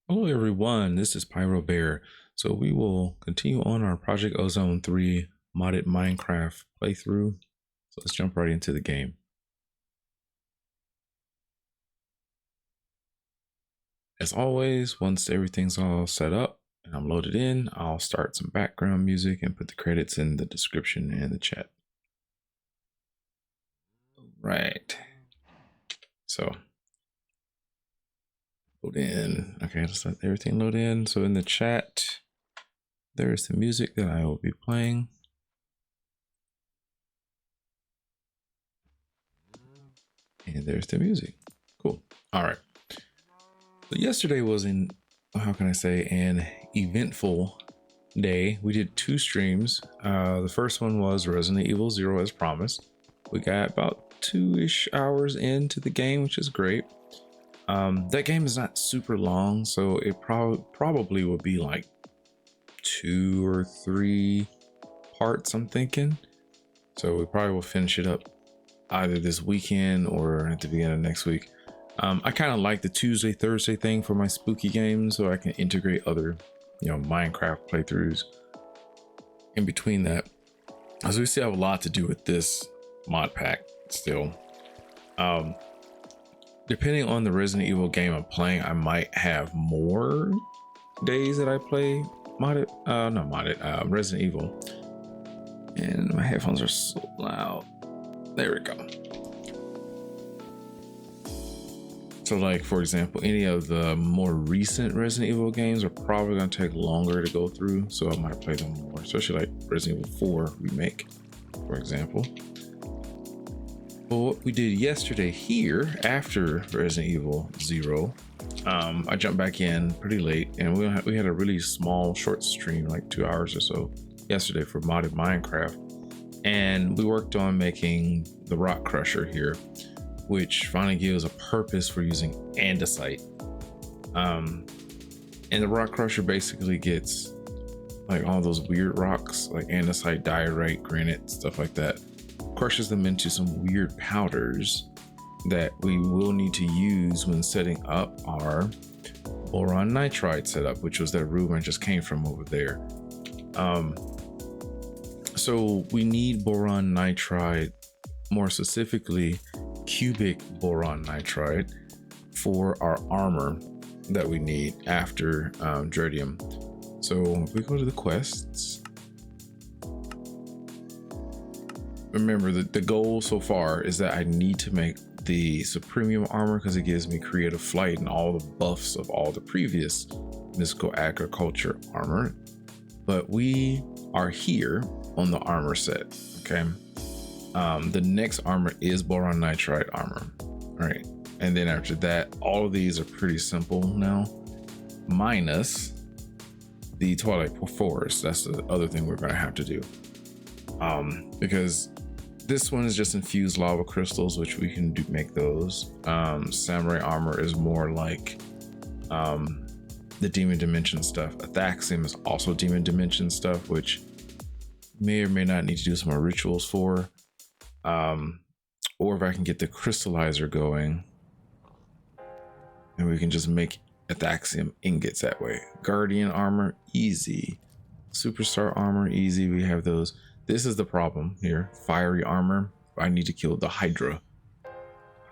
Hello everyone, this is Pyro Bear. So we will continue on our Project Ozone 3 modded Minecraft playthrough. So let's jump right into the game. As always, once everything's all set up and I'm loaded in, I'll start some background music and put the credits in the description and the chat. Right. So load in. Okay, let's let everything load in. So in the chat, there is the music that I will be playing. And there's the music. Cool. All right. So yesterday was how can I say, an eventful day. We did 2 streams. The first one was Resident Evil 0 as promised. We got about 2-ish hours into the game, which is great. That game is not super long, so it probably will be like 2 or 3 parts, I'm thinking. So we probably will finish it up either this weekend or at the beginning of next week. I kind of like the Tuesday, Thursday thing for my spooky games, so I can integrate other, Minecraft playthroughs in between that. So we still have a lot to do with this mod pack still. Depending on the Resident Evil game I'm playing, I might have more days that I play Resident Evil. And my headphones are so loud. There we go. So like, for example, any of the more recent Resident Evil games are probably going to take longer to go through. So I might play them more, especially like Resident Evil 4 Remake, for example. But what we did yesterday here after Resident Evil 0, I jumped back in pretty late and we had a really small short stream, like 2 hours or so yesterday for modded Minecraft. And we worked on making the rock crusher here, which finally gives a purpose for using andesite. And the rock crusher basically gets like all those weird rocks like andesite, diorite, granite, stuff like that, crushes them into some weird powders that we will need to use when setting up our boron nitride setup, which was that room I just came from over there. So we need boron nitride, more specifically cubic boron nitride, for our armor that we need after Dredium. So if we go to the quests, remember the goal so far is that I need to make the Supremium armor because it gives me creative flight and all the buffs of all the previous mystical agriculture armor. But we are here on the armor set, okay? The next armor is boron nitride armor. All right, and then after that, all of these are pretty simple now, minus the Twilight Forest. That's the other thing we're gonna have to do, because this one is just infused lava crystals, which we can make those. Samurai armor is more like the demon dimension stuff. Athaxium is also demon dimension stuff, which may or may not need to do some more rituals for. Or if I can get the crystallizer going, and we can just make Athaxium ingots that way. Guardian armor, easy. Superstar armor, easy. We have those. This is the problem here. Fiery armor, I need to kill the Hydra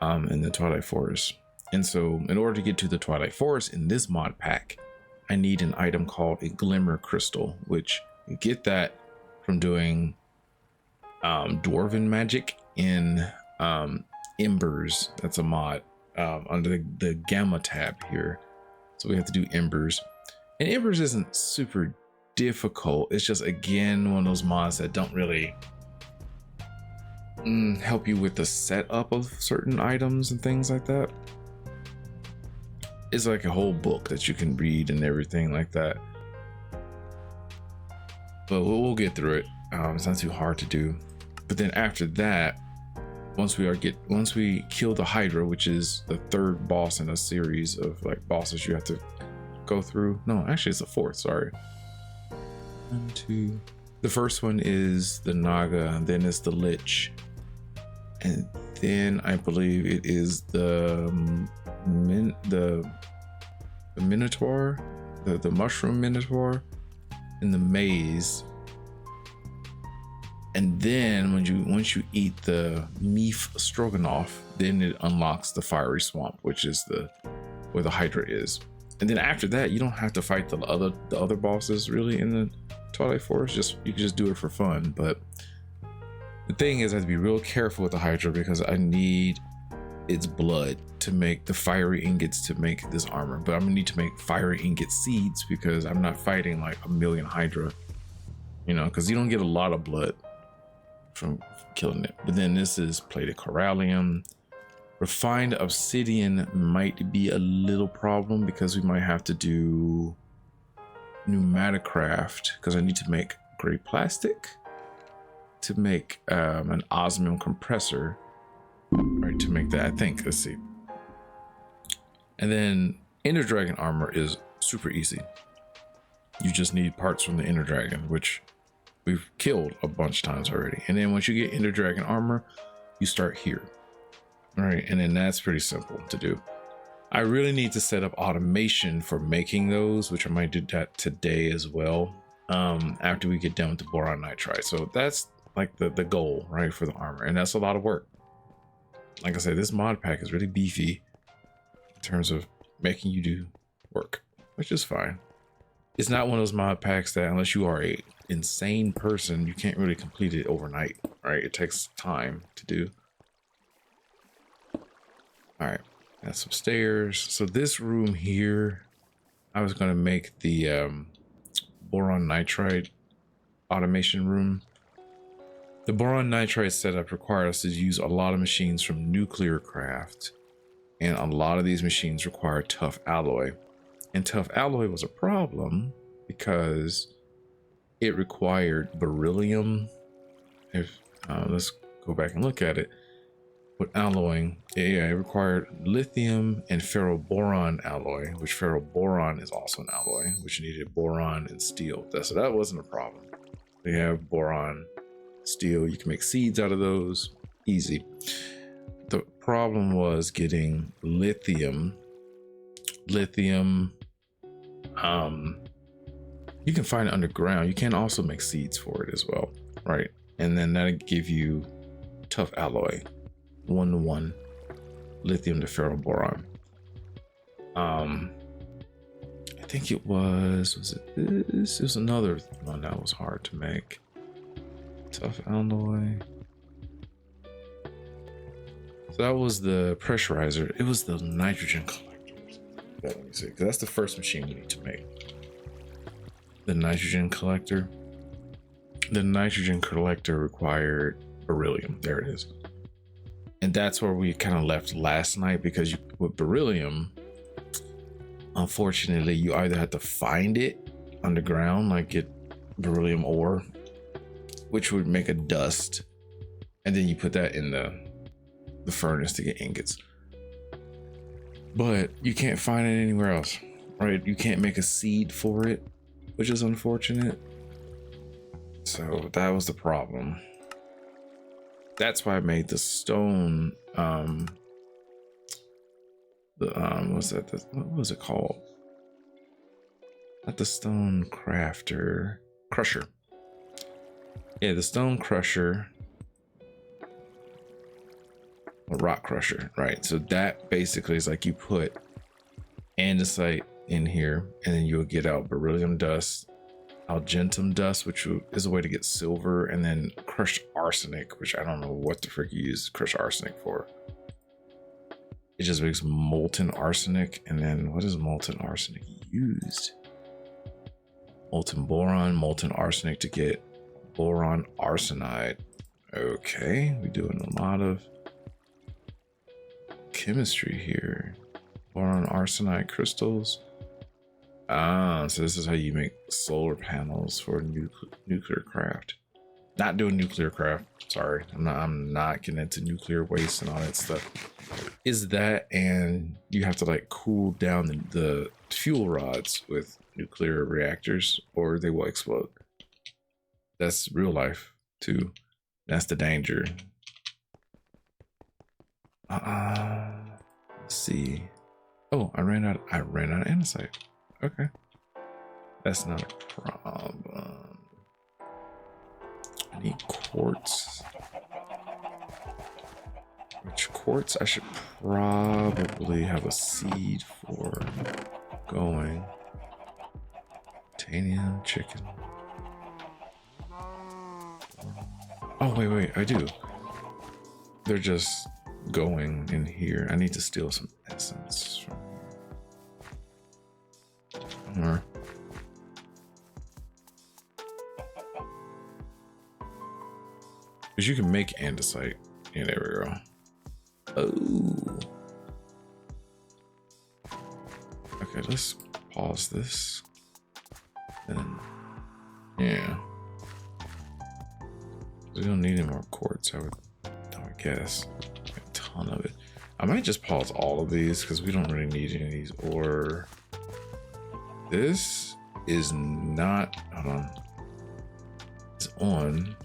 in the Twilight Forest. And so in order to get to the Twilight Forest in this mod pack, I need an item called a Glimmer Crystal, which you get that from doing Dwarven magic in Embers. That's a mod under the Gamma tab here. So we have to do Embers. And Embers isn't super difficult. It's just, again, one of those mods that don't really help you with the setup of certain items and things like that. It's like a whole book that you can read and everything like that. But we'll get through it. It's not too hard to do. But then after that, once we kill the Hydra, which is the 3rd boss in a series of like bosses you have to go through. No, actually it's the 4th, sorry. 1, 2. The first one is the Naga, and then it's the Lich. And then I believe it is the the Minotaur, the mushroom Minotaur in the maze. And then once you eat the meat stroganoff, then it unlocks the fiery swamp, which is where the Hydra is. And then after that, you don't have to fight the other bosses really in the Twilight Forest. You can just do it for fun. But the thing is, I have to be real careful with the Hydra because I need its blood to make the fiery ingots to make this armor. But I'm gonna need to make fiery ingot seeds because I'm not fighting like a million Hydra, you know, because you don't get a lot of blood from killing it. But then this is plated corallium. Refined obsidian might be a little problem because we might have to do pneumatic craft because I need to make gray plastic to make an osmium compressor, right? To make that, I think. Let's see. And then Ender Dragon armor is super easy. You just need parts from the Ender Dragon, which we've killed a bunch of times already. And then once you get Ender Dragon armor, you start here. All right, and then that's pretty simple to do. I really need to set up automation for making those, which I might do that today as well, after we get done with the boron nitride. So that's like the goal, right, for the armor. And that's a lot of work. Like I said, this mod pack is really beefy in terms of making you do work, which is fine. It's not one of those mod packs that unless you are a insane person, you can't really complete it overnight, right? It takes time to do. All right, got some stairs. So this room here, I was gonna make the boron nitride automation room. The boron nitride setup required us to use a lot of machines from nuclear craft, and a lot of these machines require tough alloy. And tough alloy was a problem because it required beryllium. If let's go back and look at it. With alloying, yeah, it required lithium and ferroboron alloy, which ferroboron is also an alloy, which needed boron and steel. So that wasn't a problem. We have boron, steel, you can make seeds out of those, easy. The problem was getting lithium. You can find it underground. You can also make seeds for it as well, right? And then that'll give you tough alloy. 1-to-1 lithium to ferroboron. I think it was it this? It was another one that was hard to make. Tough alloy. So that was the pressurizer. It was the nitrogen collectors. Let me see, because that's the first machine we need to make. The nitrogen collector. The nitrogen collector required beryllium. There it is. And that's where we kind of left last night because with beryllium, unfortunately, you either have to find it underground, like get beryllium ore, which would make a dust, and then you put that in the furnace to get ingots. But you can't find it anywhere else, right? You can't make a seed for it, which is unfortunate. So that was the problem. That's why I made the stone, what was it called? Not the stone crafter, crusher. Yeah, the stone crusher, or rock crusher, right? So that basically is like you put andesite in here, and then you'll get out beryllium dust, argentum dust, which is a way to get silver, and then crushed arsenic, which I don't know what the frick you use crushed arsenic for. It just makes molten arsenic. And then what is molten arsenic used? Molten boron, molten arsenic to get boron arsenide. Okay, we're doing a lot of chemistry here. Boron arsenide crystals. So this is how you make solar panels for nuclear craft. Not doing nuclear craft. Sorry, I'm not getting into nuclear waste and all that stuff. Is that, and you have to like cool down the fuel rods with nuclear reactors, or they will explode. That's real life too. That's the danger. Let's see. Oh, I ran out of andesite. Okay. That's not a problem. I need quartz. Which quartz I should probably have a seed for going. Titanium, chicken. Oh, wait, I do. They're just going in here. I need to steal some essence from here. Because you can make andesite. Yeah, there we go. Oh. Okay, let's pause this. And yeah. We don't need any more quartz, I would guess. A ton of it. I might just pause all of these because we don't really need any of these. Or this is not, hold on. It's on.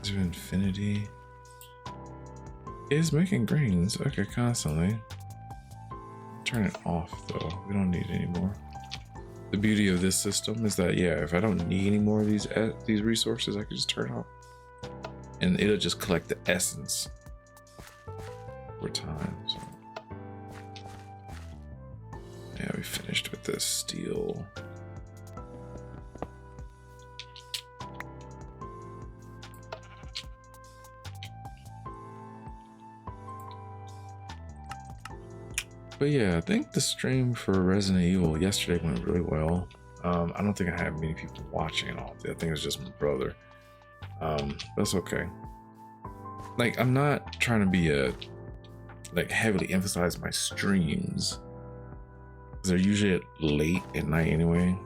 Is there infinity? It's making greens. Okay, constantly. Turn it off though. We don't need any more. The beauty of this system is that, yeah, if I don't need any more of these resources, I can just turn it off. And it'll just collect the essence over time. So yeah, we finished with this steel. But yeah, I think the stream for Resident Evil yesterday went really well. I don't think I had many people watching it all. I think it was just my brother. That's okay. Like, I'm not trying to be heavily emphasize my streams. They're usually late at night anyway,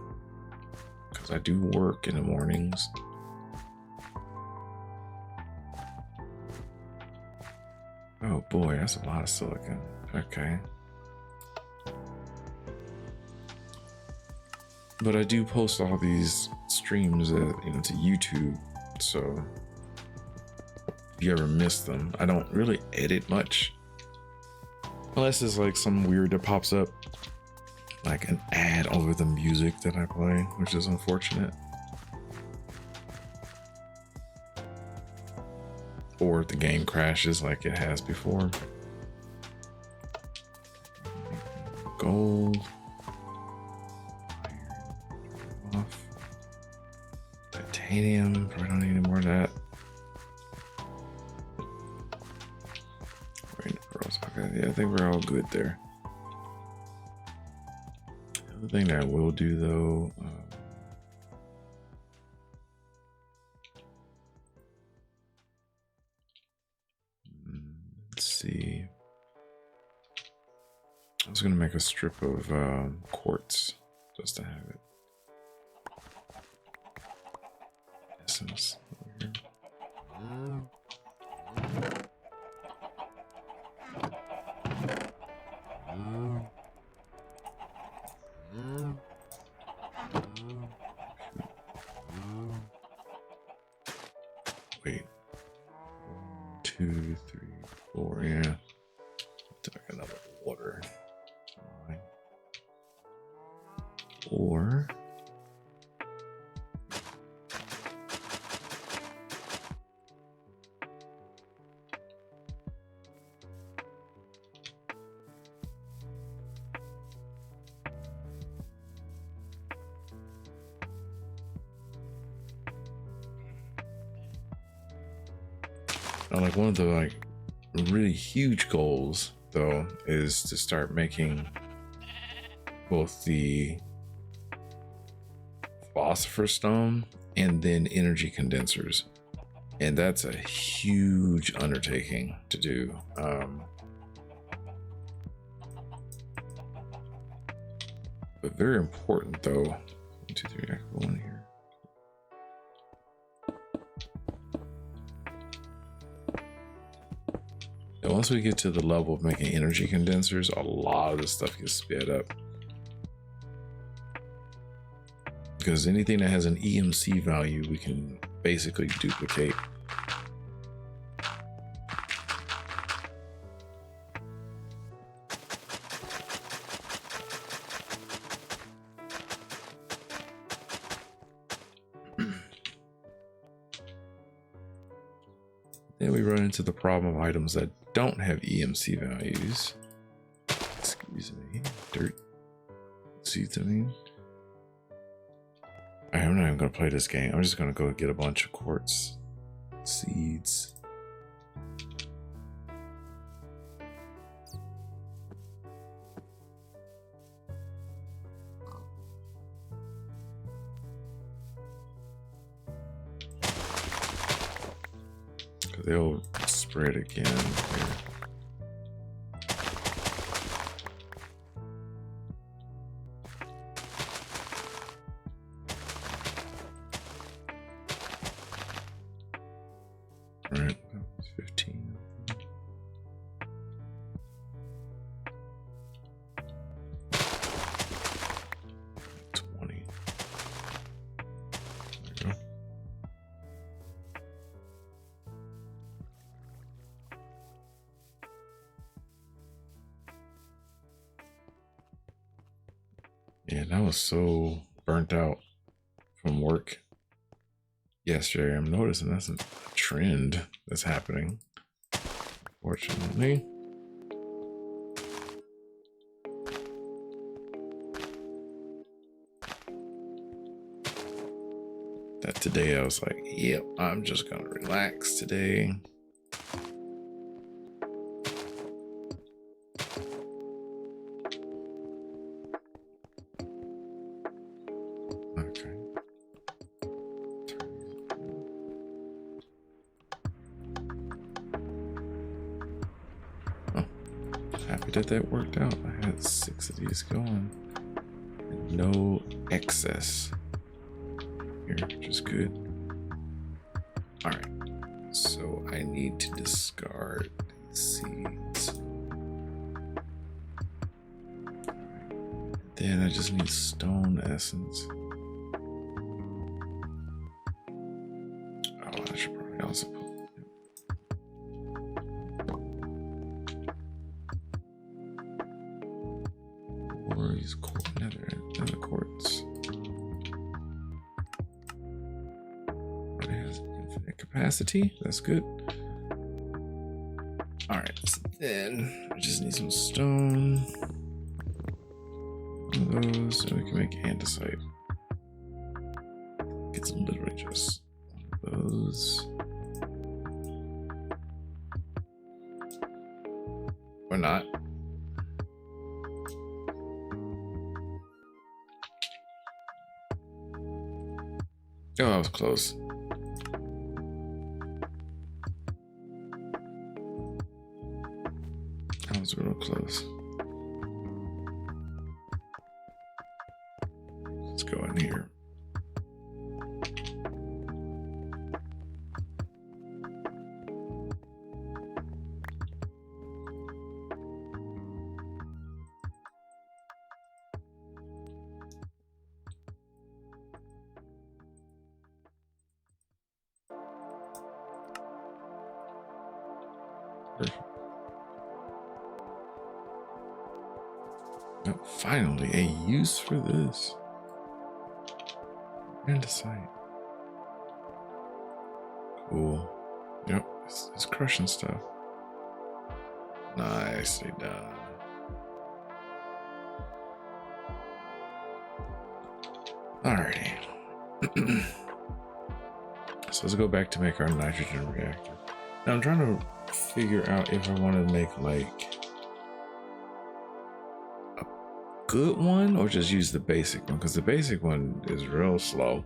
because I do work in the mornings. Oh boy, that's a lot of silicon. Okay. But I do post all these streams, to YouTube. So if you ever miss them, I don't really edit much, unless it's like some weird that pops up, like an ad over the music that I play, which is unfortunate. Or the game crashes like it has before. Gold. Off. Titanium. Probably don't need any more of that. Okay, yeah, I think we're all good there. The other thing that I will do though, let's see. I was gonna make a strip of quartz just to have it. Essence over here. Wait. 1, 2, 3, 4. Yeah. Took another water. Fine. Or like one of the really huge goals though is to start making both the phosphorus stone and then energy condensers, and that's a huge undertaking to do. But very important though. 1, 2, 3. I can go in here. And once we get to the level of making energy condensers, a lot of this stuff gets sped up. Because anything that has an EMC value, we can basically duplicate. Then we run into the problem of items that don't have EMC values. Excuse me, dirt seeds, I mean. I'm not even gonna play this game. I'm just gonna go get a bunch of quartz seeds. They'll spread again here. All right, that was 15. Yeah, and I was so burnt out from work yesterday. I'm noticing that's a trend that's happening, fortunately. That today I was like, yep, I'm just gonna relax today. That worked out. I had 6 of these going and no excess here, which is good. All right, so I need to discard these seeds. Then I just need stone essence. Oh, I should probably also put another quartz. It has infinite capacity. That's good. All right, so then I just need some stone. One of those, so we can make andesite. It's literally just one of those. Or not. Oh, that was close. That was real close. Let's go in here. Oh, finally, a use for this. Andesite. Cool. Yep, it's crushing stuff. Nicely done. Alrighty. So let's go back to make our nitrogen reactor. Now I'm trying to figure out if I want to make like a good one or just use the basic one, because the basic one is real slow.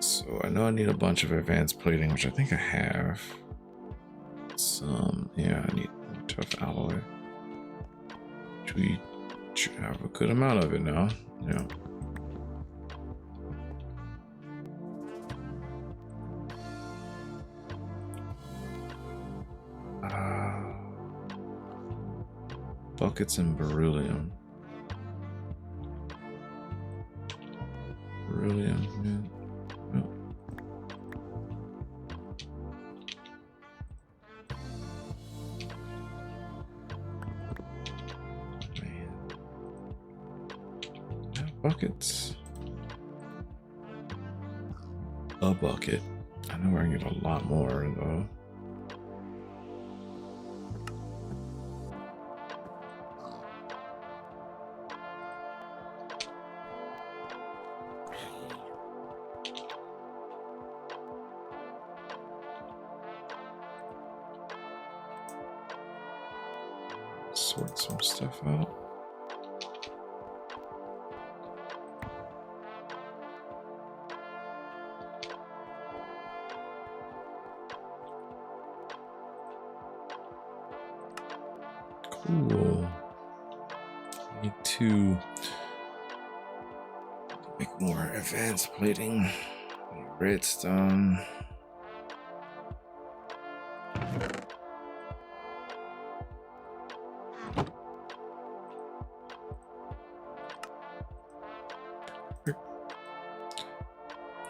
So I know I need a bunch of advanced plating, which I think I have. Some, yeah, I need tough alloy. Which we should have a good amount of it now. Yeah. Buckets and beryllium. Beryllium, yeah. Oh. Man. Yeah, buckets. A bucket. I know I can get a lot more though. Sort some stuff out. Cool. Need to make more advanced plating. Redstone.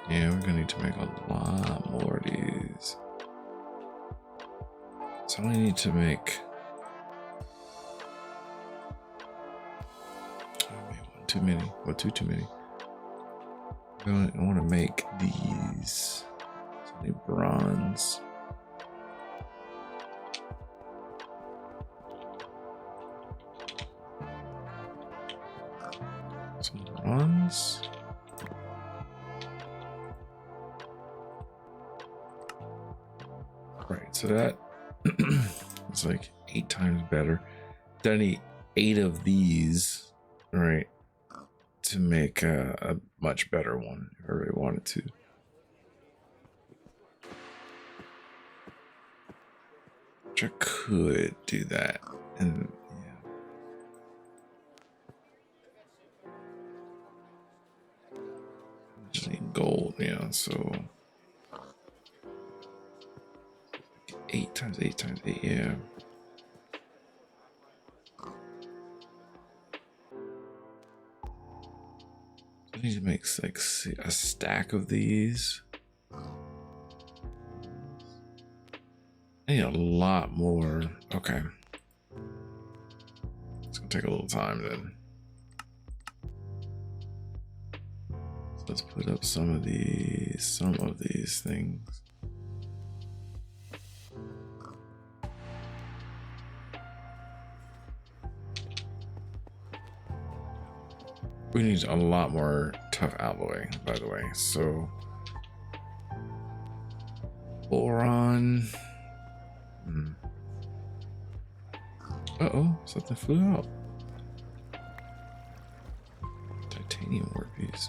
Yeah, we're gonna need to make a lot more of these. So I only need to make one too many. Well, too many. I want to make these. So I need bronze. Some bronze. Right, so that it's like 8 times better. Then I need 8 of these, right, to make a much better one if I really wanted to. Which I could do that, and yeah. Just need gold, yeah, so 8 times 8 times 8, yeah. I need to make like a stack of these. I need a lot more. Okay. It's gonna take a little time then. So let's put up some of these things. We need a lot more tough alloy, by the way. So boron. Uh-oh, something flew out. Titanium workpiece.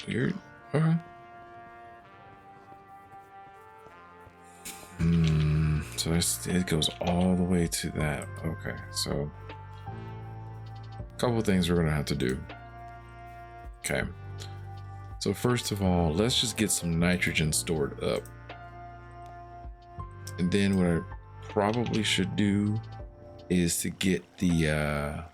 Weird. Okay. So it goes all the way to that. Okay, so a couple of things we're gonna have to do. Okay. So first of all, let's just get some nitrogen stored up. And then what I probably should do is to get the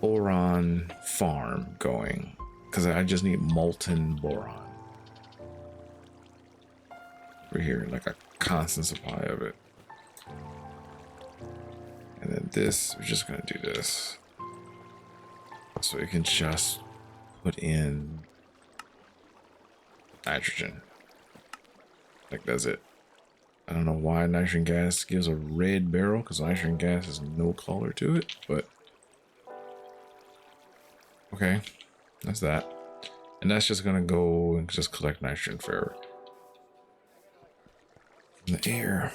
boron farm going, because I just need molten boron. We're here, like a constant supply of it. And then this, we're just gonna do this. So you can just put in nitrogen. Like that's it. I don't know why nitrogen gas gives a red barrel, because nitrogen gas has no color to it, but okay, that's that. And that's just gonna go and just collect nitrogen from the air.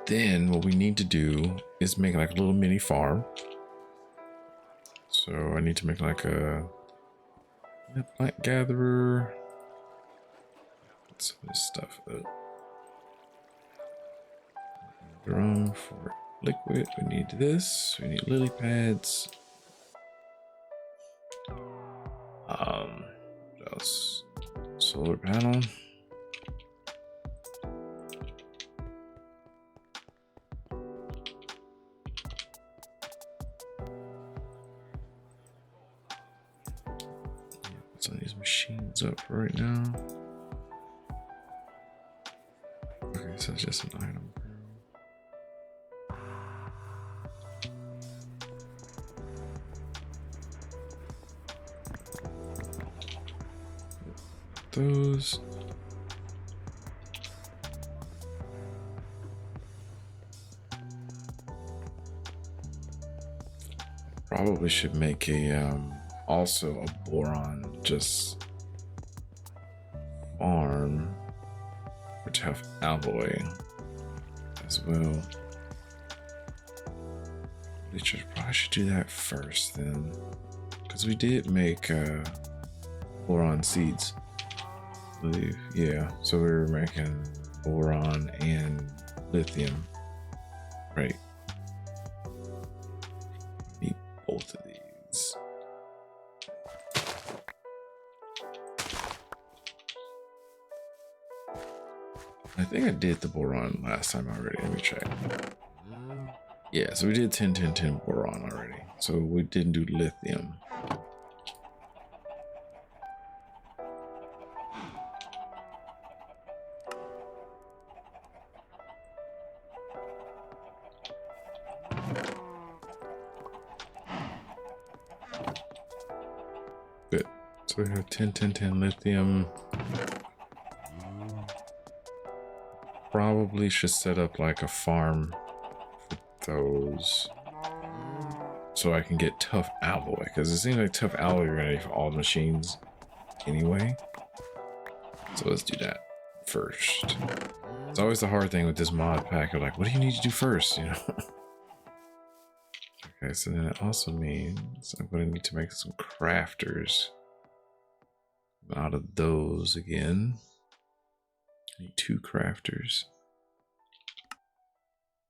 Then what we need to do is make like a little mini farm. So I need to make like a plant gatherer. Put some of this stuff up. Drum for liquid. We need this. We need lily pads. What else? Solar panel. Some of these machines up right now. Okay, so it's just an item. those. Probably should make a also a boron just farm for tough alloy as well. Probably should do that first then, because we did make boron seeds, I believe. Yeah, so we were making boron and lithium, right? Need both of these. I think I did the boron last time already. Let me check. Yeah, so we did 10, 10, 10 boron already. So we didn't do lithium. Good. So we have 10, 10, 10 lithium. Probably should set up like a farm for those, so I can get tough alloy, because it seems like tough alloy you're gonna need for all machines anyway. So let's do that first. It's always the hard thing with this mod pack. You're like, what do you need to do first? You know. Okay, so then it also means I'm gonna need to make some crafters out of those again. I need 2 crafters.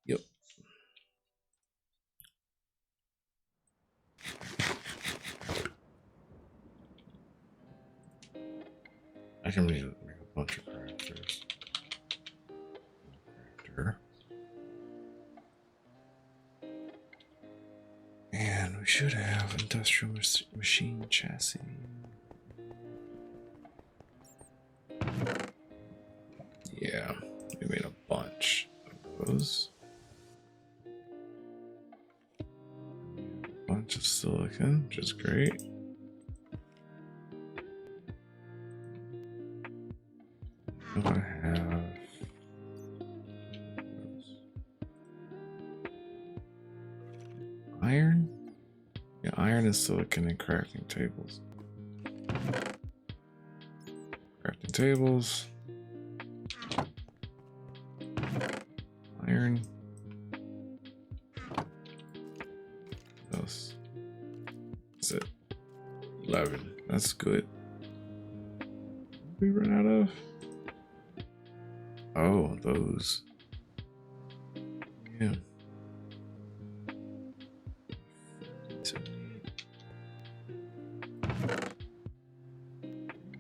Yep. I can make a bunch of crafters. Crafter. And we should have industrial machine chassis. Yeah, we made a bunch of those. A bunch of silicon, which is great. I have iron. Yeah, iron and silicon and crafting tables. Crafting tables. Iron. What else? That's it. 11. That's good. We run out of. Oh, those. Yeah.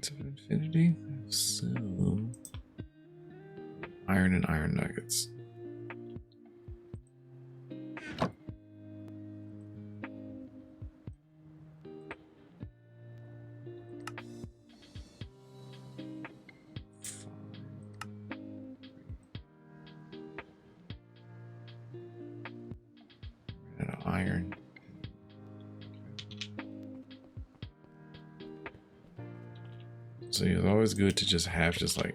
To infinity. So iron and iron nuggets. Iron. So yeah, it's always good to just have like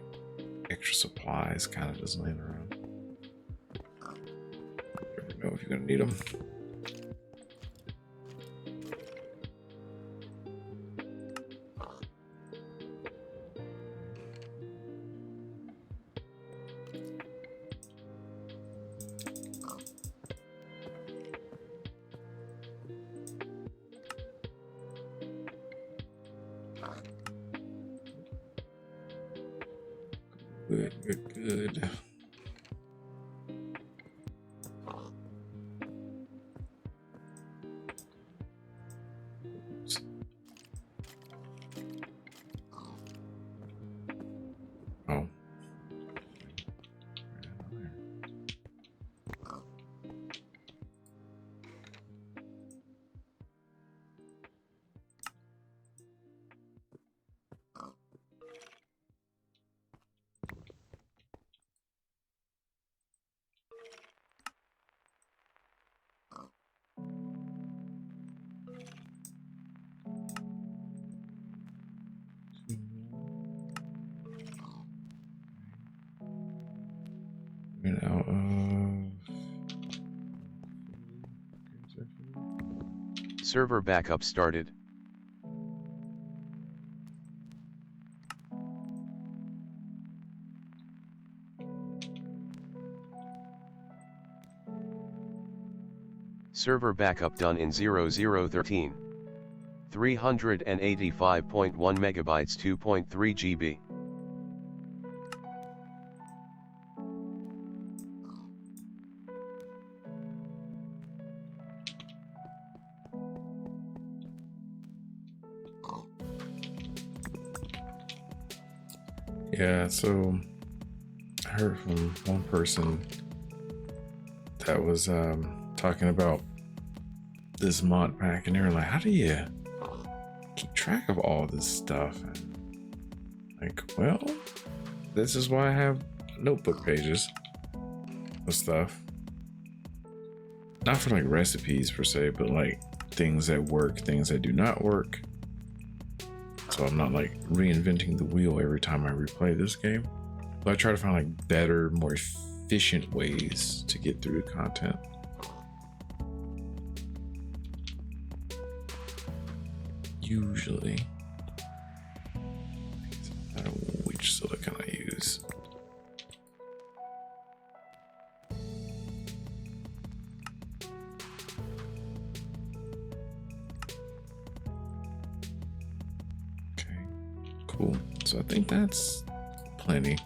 extra supplies kind of just laying around. You never know if you're gonna need them. Good, good, good. Oh. Been out of Server backup started. Server backup done in 0013. 385.1 megabytes 2.3 GB. Yeah, so I heard from one person that was talking about this mod pack, and they were like, how do you keep track of all this stuff? And like, well, this is why I have notebook pages of stuff. Not for like recipes per se, but like things that work, things that do not work. So I'm not like reinventing the wheel every time I replay this game. But I try to find like better, more efficient ways to get through the content. Usually. I don't know which silicone I use. Okay, cool. So I think that's plenty.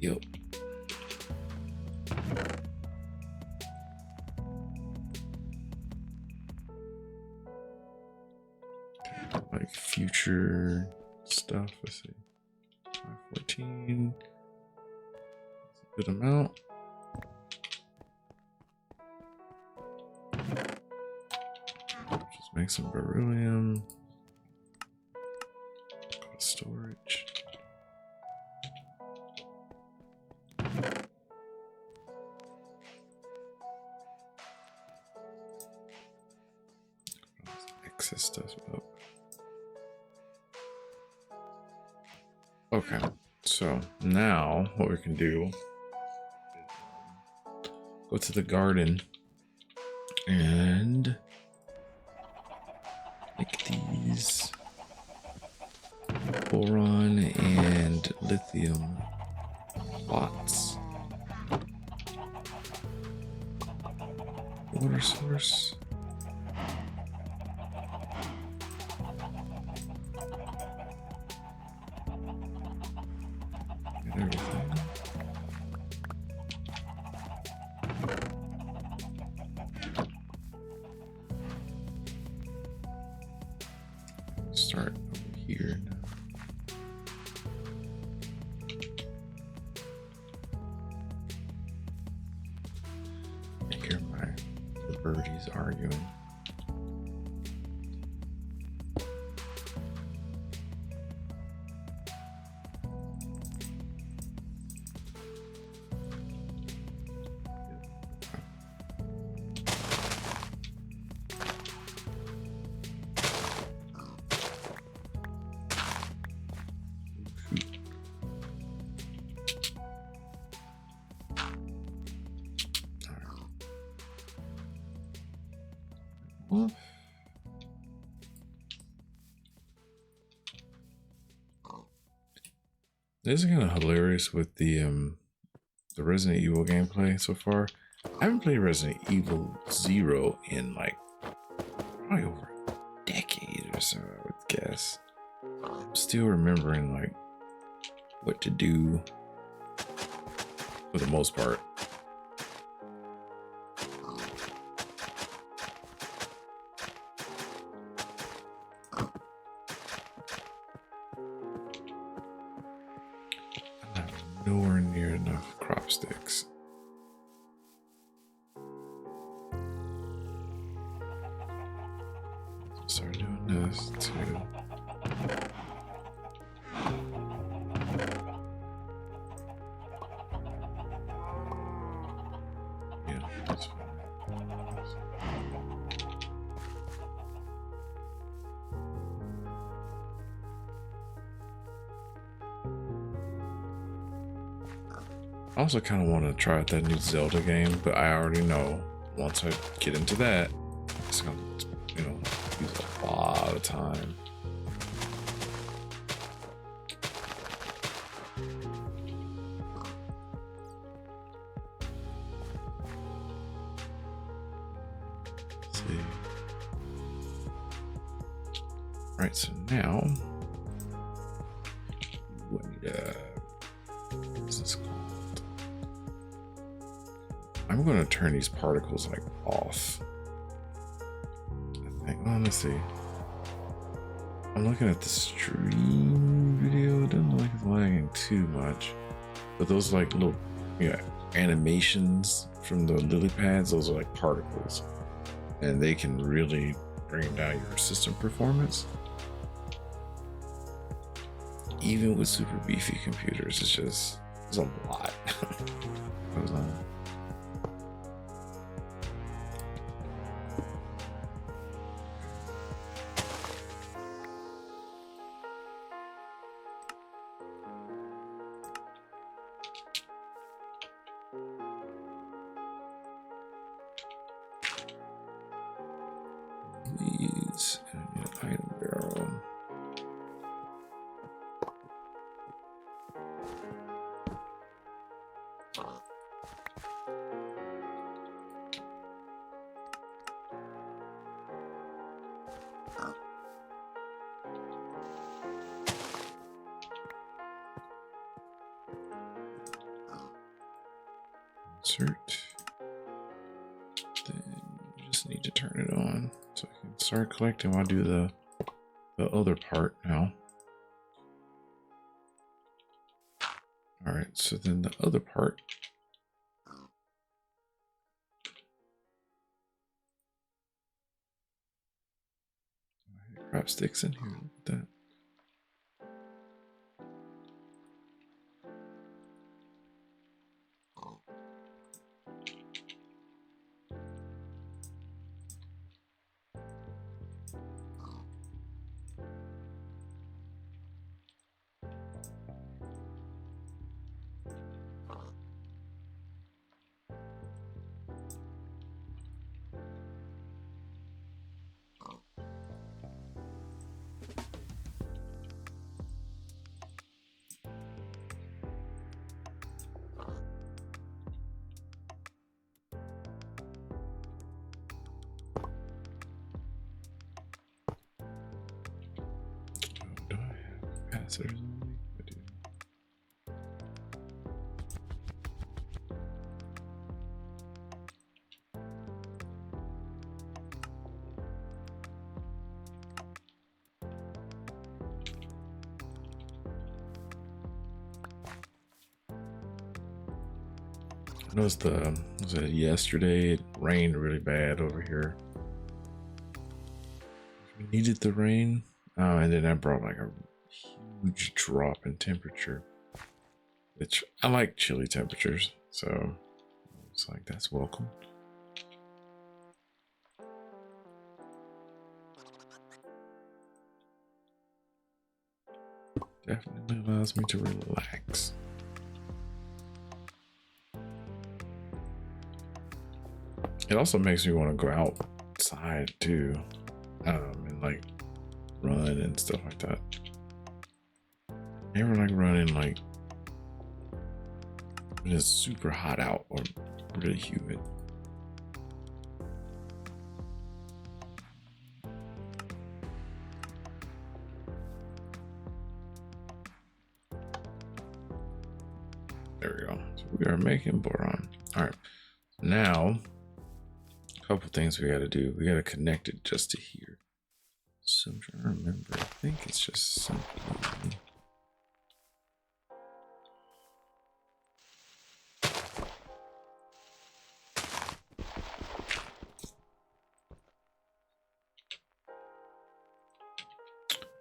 Yep. Like future stuff. Let's see. 514. That's a good amount. Just make some beryllium. Go to storage. Excess stuff up. Okay, so now what we can do, go to the garden and make these boron and lithium plots. Water source. Everything. Start over here now. I hear the birdies arguing. Well, this is kind of hilarious with the Resident Evil gameplay so far. I haven't played Resident Evil 0 in like probably over a decade or so, I would guess. I'm still remembering like what to do for the most part. I have nowhere near enough crop sticks. Start doing this too. Yeah, that's fine. I also kind of want to try out that new Zelda game, but I already know once I get into that, it's gonna, you know, use a lot of time. Let's see. All right, so now what is this called? I'm going to turn these particles like off. I think. Well, let's see. I'm looking at the stream video. It doesn't look like it's lagging too much, but those like little, animations from the lily pads. Those are like particles, and they can really bring down your system performance. Even with super beefy computers, it's a lot goes on. These and an item barrel. Insert. Then you just need to turn it on so I can start collecting while I do the other part now. All right, so then the other part. Crap sticks in here. Look at that. Do I have capacitors on me? I do. I noticed was it yesterday? It rained really bad over here. We needed the rain, and then that brought like a huge drop in temperature. Which I like chilly temperatures, so it's like that's welcome. Definitely allows me to relax. It also makes me want to go outside too, and like run and stuff like that. Never like running like when it's super hot out or really humid. There we go. So we are making boron. All right. Now, a couple things we got to do. We got to connect it just to here. So I'm trying to remember. I think it's just simply.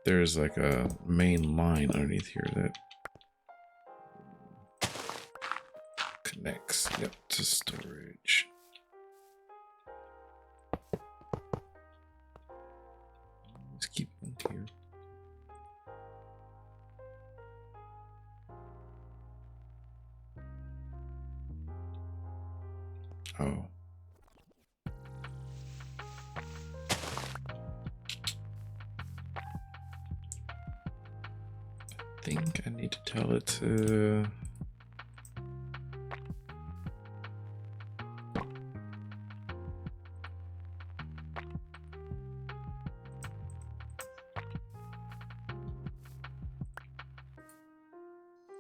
There's like a main line underneath here that connects, to storage. Let's keep one here. Oh. I think I need to tell it to...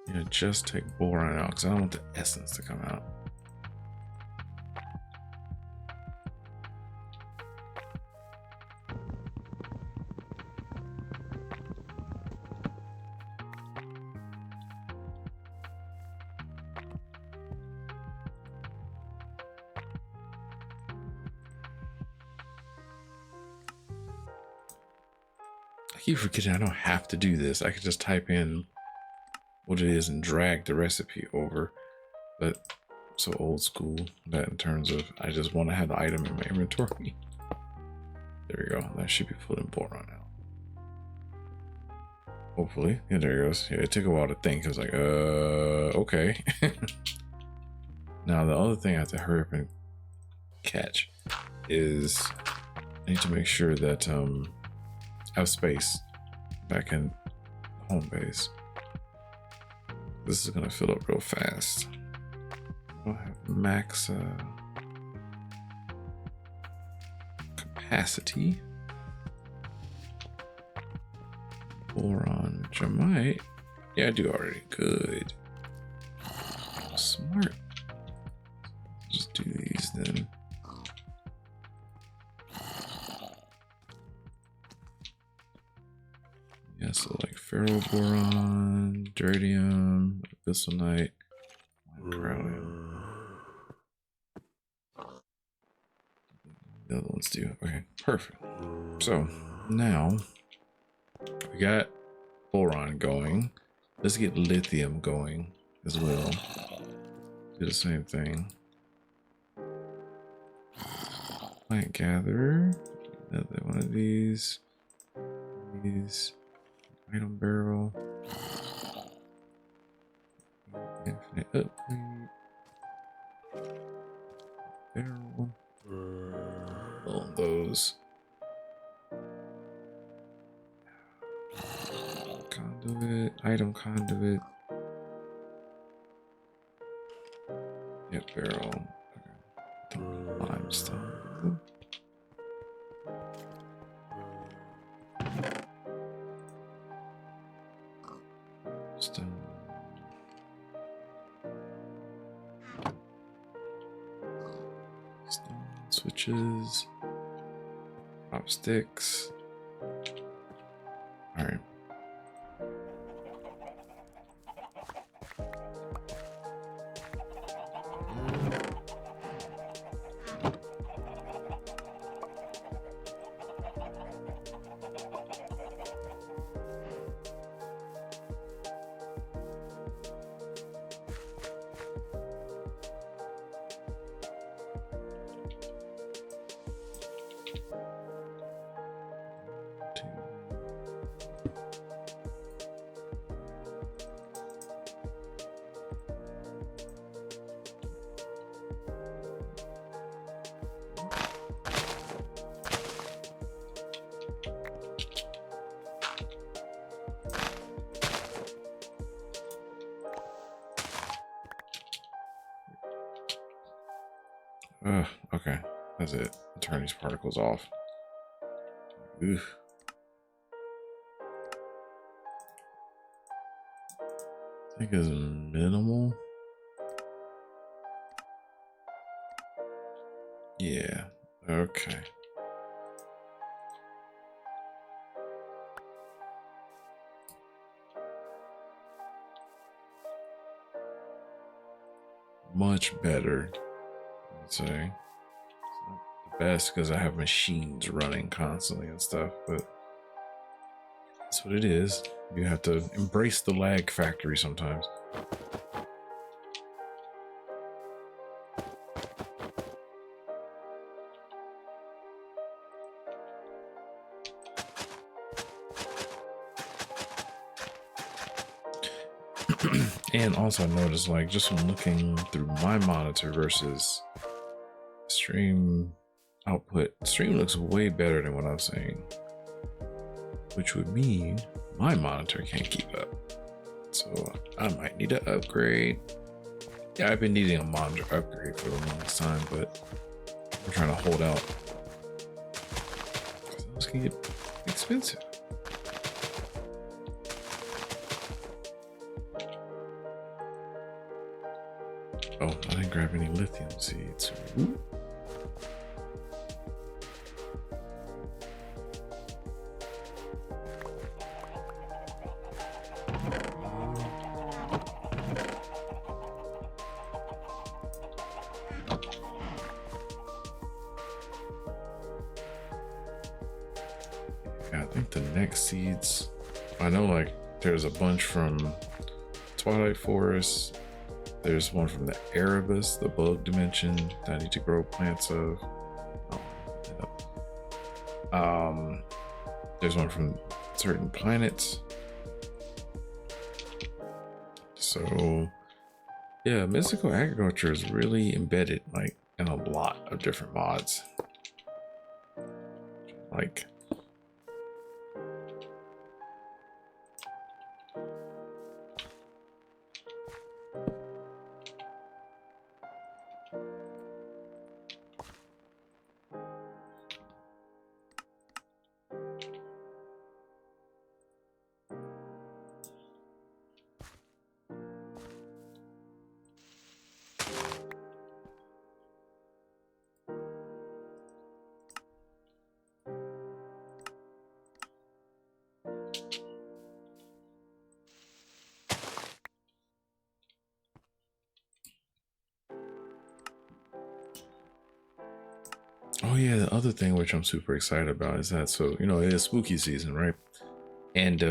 Yeah, just take boron out because I don't want the essence to come out. I keep forgetting I don't have to do this. I could just type in what it is and drag the recipe over. But I'm so old school that in terms of I just want to have the item in my inventory. There we go. That should be pulling boron out. Hopefully. Yeah, there it goes. Yeah, it took a while to think. I was like, okay. Now the other thing I have to hurry up and catch is I need to make sure that I have space back in home base. This is gonna fill up real fast. I have max capacity. Boron, which I might. Yeah, I do already. Good. Smart. Just do these then. Yeah, so like ferroboron, dirtium, abyssalite, crowding. The other ones do. Okay, perfect. So now we got boron going. Let's get lithium going as well. Do the same thing. Plant gatherer. Another one of these. These. Item barrel. Infinite upgrade. Barrel. All those. Conduit. Item conduit. Yeah, barrel. Okay. Limestone. Stone. Stone switches. Pop sticks. All right. Okay, that's it. Turn these particles off. Oof. I think it's minimal. Yeah, okay. Much better, I'd say. It's not the best because I have machines running constantly and stuff, but that's what it is. You have to embrace the lag factory sometimes. And also I noticed, like, just from looking through my monitor versus Stream output. Stream looks way better than what I'm saying, which would mean my monitor can't keep up. So I might need to upgrade. Yeah, I've been needing a monitor upgrade for the longest time, but I'm trying to hold out. Those can get expensive. Oh, I didn't grab any lithium seeds. Ooh. Yeah, I think the next seeds, I know like there's a bunch from Twilight Forest. There's one from the Erebus, the bug dimension that I need to grow plants of. There's one from certain planets. So yeah, mystical agriculture is really embedded like in a lot of different mods. Like oh yeah, the other thing which I'm super excited about is that, so you know, it is spooky season, right? And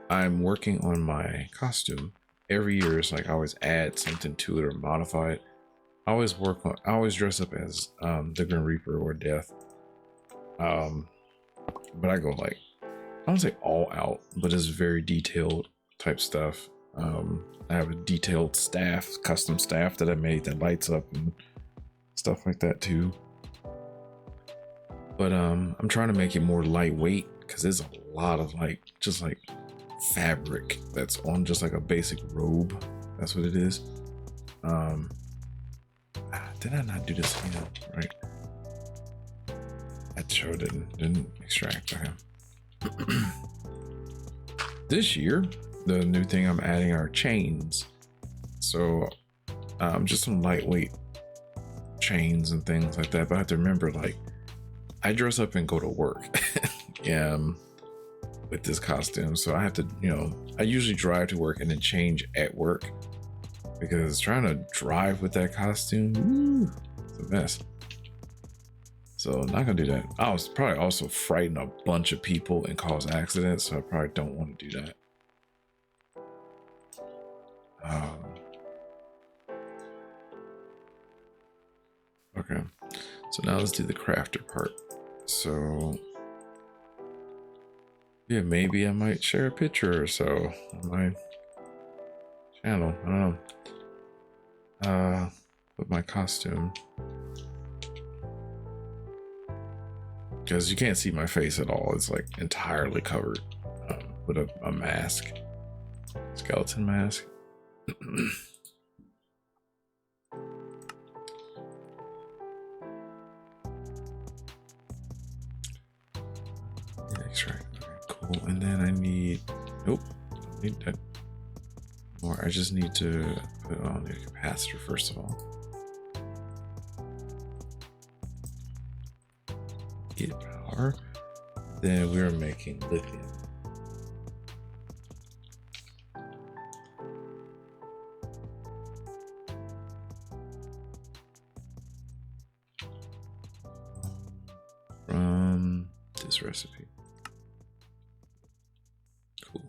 I'm working on my costume. Every year it's like I always add something to it or modify it. I always dress up as the Grim Reaper or Death. But I go like, I don't say all out, but it's very detailed type stuff. I have a detailed staff, custom staff that I made that lights up and stuff like that too. But I'm trying to make it more lightweight because there's a lot of like just like fabric that's on just like a basic robe. That's what it is. Did I not do this? You know, right? That show didn't extract. Okay. This year, the new thing I'm adding are chains. So just some lightweight chains and things like that. But I have to remember, like, I dress up and go to work. With this costume, so I have to, you know, I usually drive to work and then change at work because trying to drive with that costume, woo, it's a mess. So I'm not gonna do that. I was probably also frighten a bunch of people and cause accidents, so I probably don't want to do that. Okay, so now let's do the crafter part. So yeah, maybe I might share a picture or so on my channel. I don't know. With my costume, because you can't see my face at all. It's like entirely covered with a mask, skeleton mask. Extract. Okay, cool. And then I need, nope, I don't need that more. I just need to put on the capacitor first of all. Get power. Then we're making lithium. From this recipe. Cool.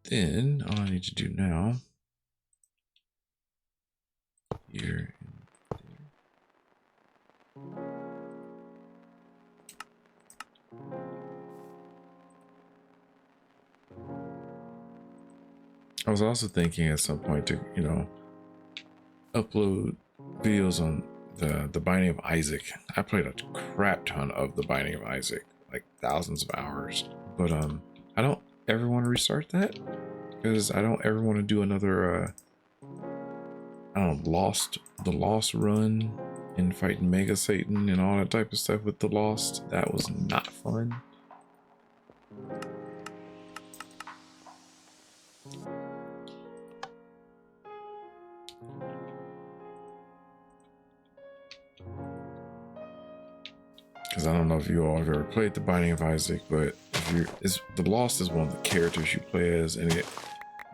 Then all I need to do now, here and there. I was also thinking at some point to, you know, upload videos on the Binding of Isaac. I played a crap ton of the Binding of Isaac, like thousands of hours. But I don't ever want to restart that because I don't ever want to do another I don't know, the Lost run and fighting Mega Satan and all that type of stuff with the Lost. That was not fun. Because I don't know if you all have ever played the Binding of Isaac, but the Lost is one of the characters you play as, and it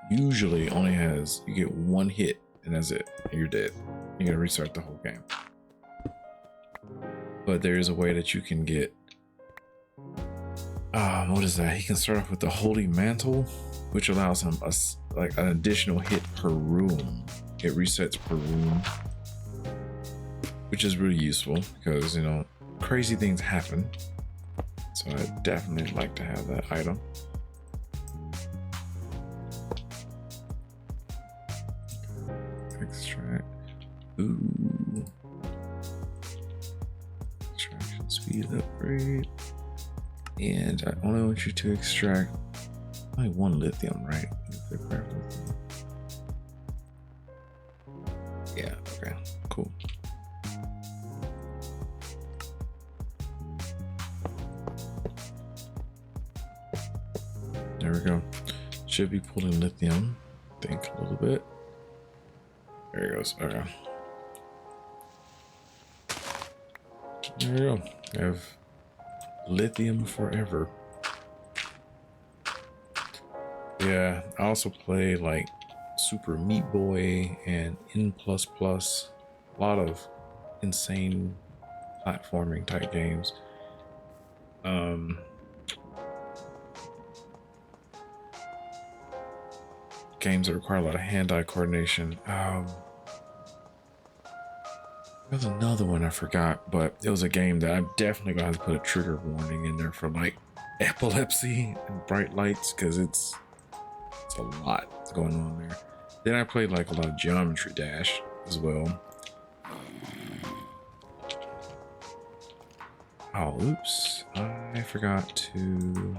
usually only has, you get one hit and that's it, and you're dead. You gotta restart the whole game. But there is a way that you can get, what is that? He can start off with the Holy Mantle, which allows him like an additional hit per room. It resets per room, which is really useful because, you know, crazy things happen. So I definitely like to have that item. Extract. Ooh. Extraction speed upgrade. And I only want you to extract only one lithium, right? Yeah, okay, cool. There we go. Should be pulling lithium. Think a little bit. There he goes. Okay. There we go. I have lithium forever. Yeah, I also play like Super Meat Boy and N++. A lot of insane platforming type games. Games that require a lot of hand-eye coordination. There's another one I forgot, but it was a game that I'm definitely gonna have to put a trigger warning in there for like epilepsy and bright lights, because it's a lot going on there. Then I played like a lot of Geometry Dash as well. Oh, oops. I forgot to...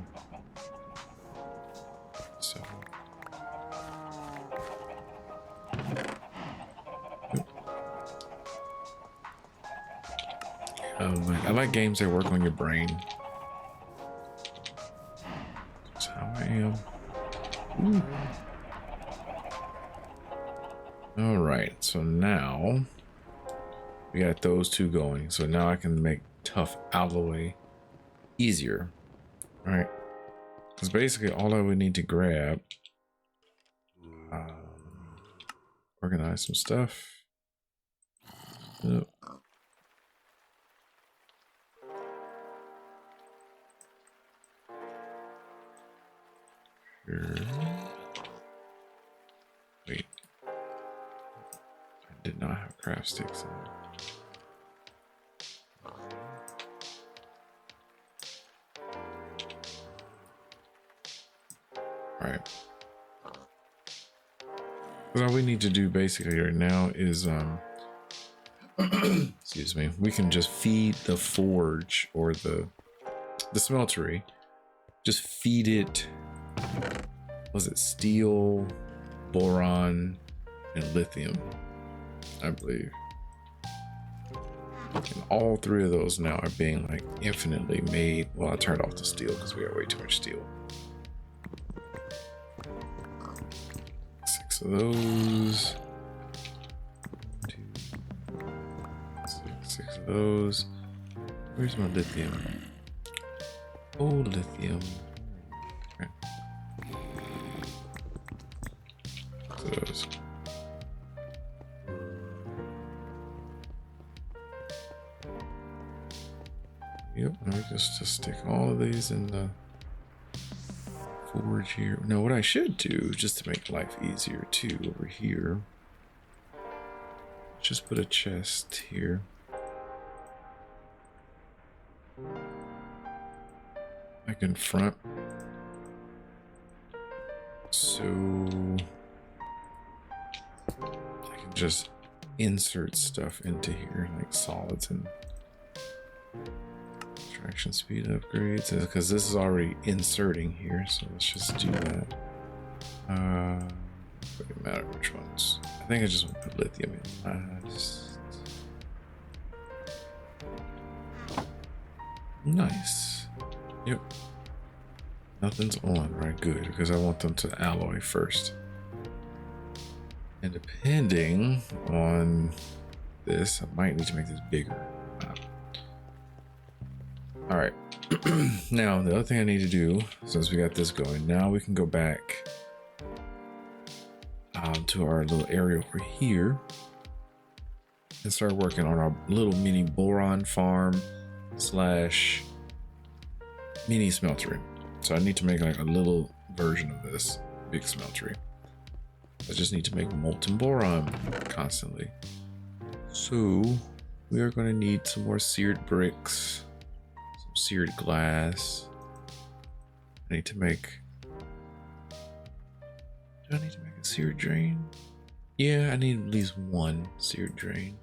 So... I like games that work on your brain. That's how I am. Ooh. All right, so now we got those two going. So now I can make tough out of the way easier. All right, because basically all I would need to grab, organize some stuff. Yep. Here. Wait, I did not have craft sticks in there. All right. Because all we need to do basically right now is, excuse me, we can just feed the forge or the smeltery. Just feed it, was it steel, boron, and lithium, I believe. And all three of those now are being like infinitely made. Well, I turned off the steel because we got way too much steel. 6 of those. 6 of those. Where's my lithium? Oh, lithium. Okay. Those. Yep, let me just stick all of these in the forge here. Now, what I should do, just to make life easier too, over here, just put a chest here. Like in front. So I can just insert stuff into here, like solids and traction speed upgrades, because this is already inserting here. So let's just do that. Doesn't matter which ones. I think I just want to put lithium in last. Nice. Yep. Nothing's on, right? Good, because I want them to alloy first. And depending on this, I might need to make this bigger. All right. Now, the other thing I need to do, since we got this going, now we can go back to our little area over here and start working on our little mini boron farm slash mini smeltery. So I need to make like a little version of this big smeltery. I just need to make molten boron constantly. So we are going to need some more seared bricks, some seared glass. I need to make... Do I need to make a seared drain? Yeah, I need at least one seared drain.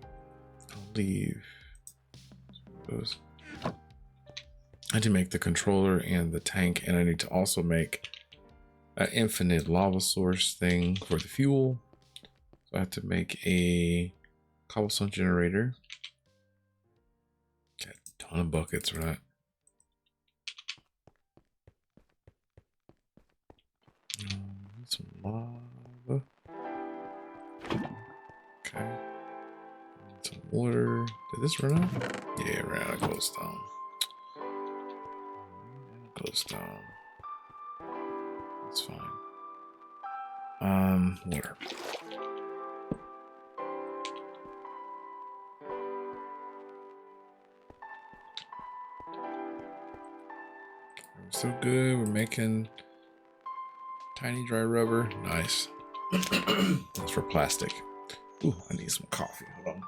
I'll leave those. I need to make the controller and the tank, and I need to also make an infinite lava source thing for the fuel. So I have to make a cobblestone generator. Got a ton of buckets for that. Some lava. Okay. Some water. Did this run out? Yeah, it ran out of glowstone. Glowstone. That's fine. Water. We're so good. We're making tiny dry rubber. Nice. That's for plastic. Ooh, I need some coffee. Hold on.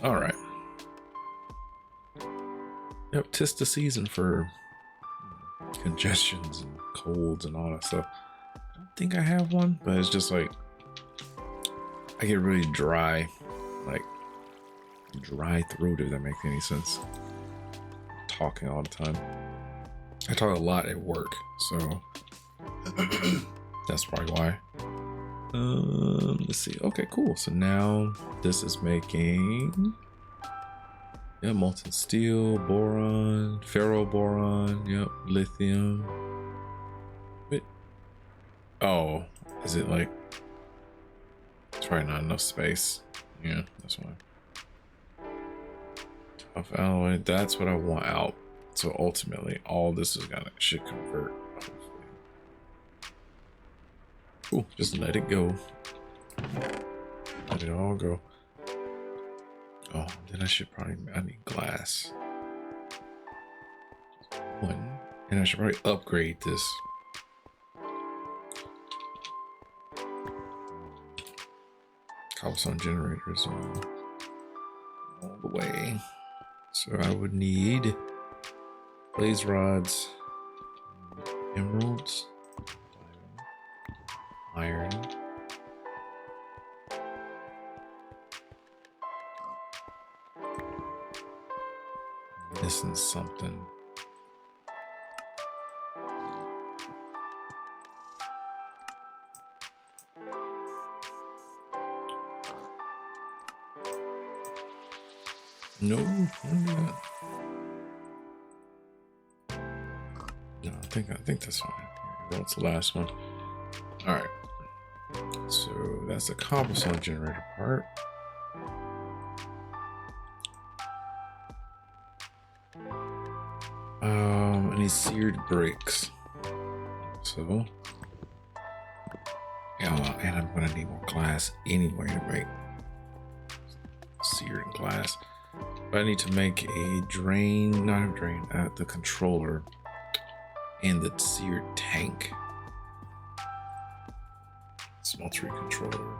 All right. Yep, 'tis the season for congestions and colds and all that stuff. I don't think I have one, but it's just like I get really dry, like dry throat, if that makes any sense. Talking all the time. I talk a lot at work, so that's probably why. Let's see. Okay, cool. So now this is making molten steel, boron, ferroboron, yep, lithium. Wait. Oh, is it like it's probably not enough space? Yeah, that's why. Tough alloy, that's what I want out. So ultimately all this is gonna should convert. Cool, just let it go. Let it all go. Oh, then I need glass. One. And I should probably upgrade this. Cobblestone generators all the way. So I would need blaze rods, emeralds, iron. Missing something. No, no, I think that's fine. What's the last one? All right. So that's the cobblestone generator part. I need seared bricks. So yeah, and I'm gonna need more glass anyway to make seared glass. But I need to make a drain, not a drain, the controller and the seared tank. smeltery controller.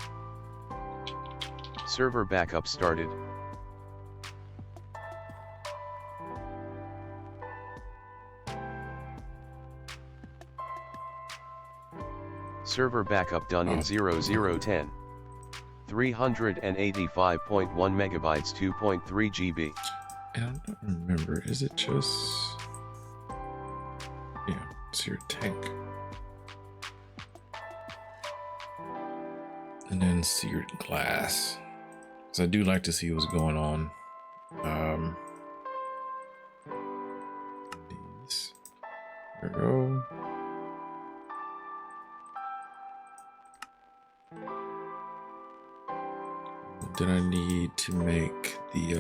Server backup started. Server backup done in 0010. 385.1 megabytes, 2.3 GB. And I don't remember, is it just... Yeah, it's your tank. And then seared glass. So I do like to see what's going on. These. There we go. Then I need to make the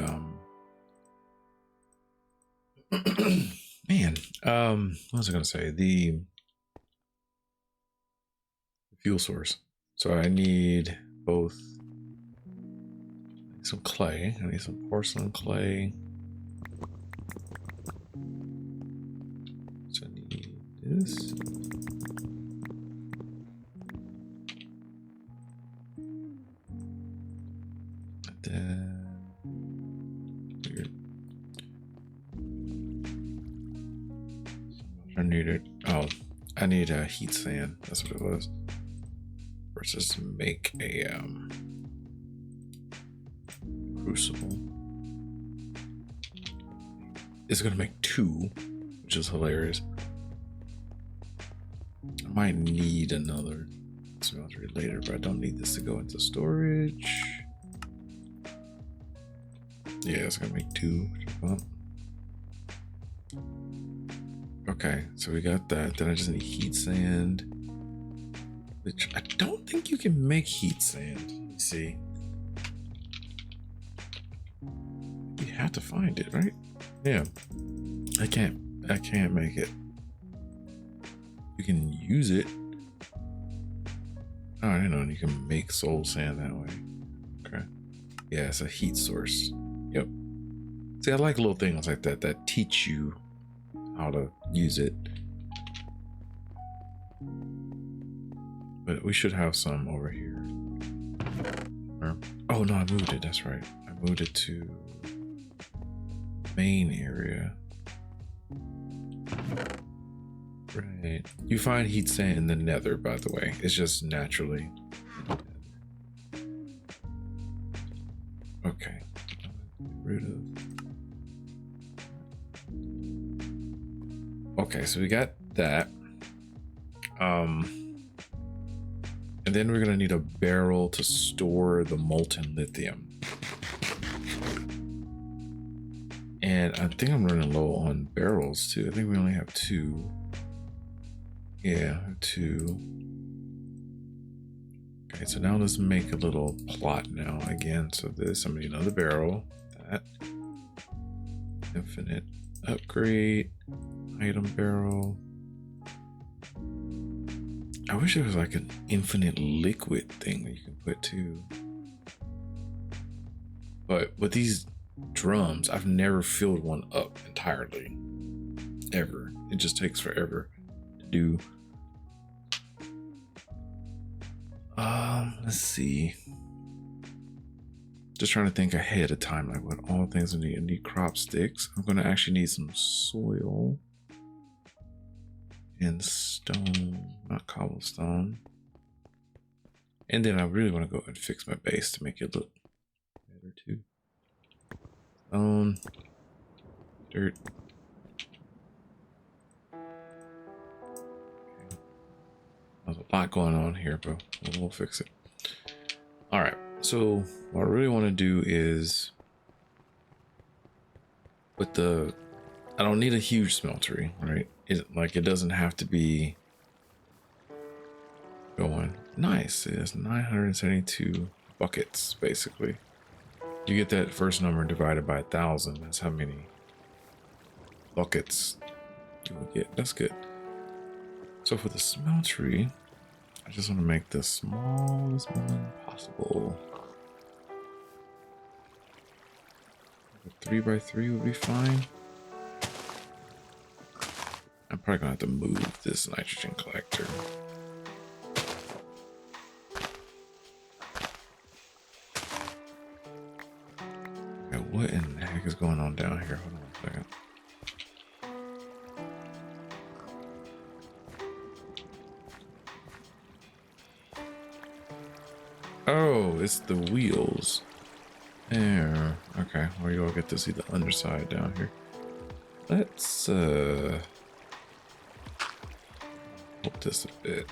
man, what was I gonna say? The fuel source. So I need both. I need some clay. I need some porcelain clay. So I need this. Then weird. I needed. Oh, I need a heat sand. That's what it was. Versus make a crucible. It's gonna make two, which is hilarious. I might need another smeltery later, but I don't need this to go into storage. Yeah, it's gonna make two. Okay, so we got that. Then I just need heat sand, which I don't think you can make heat sand. Let's see. You have to find it, right? Yeah. I can't make it. You can use it. Oh, I didn't know you can make soul sand that way. Okay. Yeah, it's a heat source. Yep. See, I like little things like that that teach you how to use it. But we should have some over here. Oh no, I moved it. That's right. I moved it to main area. Right. You find heat sand in the nether, by the way. It's just naturally. Okay. Get rid of. Okay, so we got that. And then we're gonna need a barrel to store the molten lithium. And I think I'm running low on barrels too. I think we only have two. Yeah, two. Okay, so now let's make a little plot now again. So this, I'm gonna need another barrel. That. Infinite upgrade. Item barrel. I wish there was like an infinite liquid thing that you can put too. But with these drums, I've never filled one up entirely. Ever. It just takes forever to do. Let's see. Just trying to think ahead of time, like what all things I need. I need crop sticks. I'm gonna actually need some soil. And stone, not cobblestone. And then I really want to go and fix my base to make it look better too. Stone, dirt. Okay. There's a lot going on here, but we'll fix it. All right, so what I really want to do is with the, I don't need a huge smeltery, right? It doesn't have to be going nice. It's 972 buckets basically. You get that first number divided by 1,000. That's how many buckets you will get. That's good. So for the smeltery, I just want to make the smallest one possible. 3x3 would be fine. I'm probably gonna have to move this nitrogen collector. What in the heck is going on down here? Hold on a second. Oh, it's the wheels. There. Okay, well, you'll get to see the underside down here. Let's help this a bit.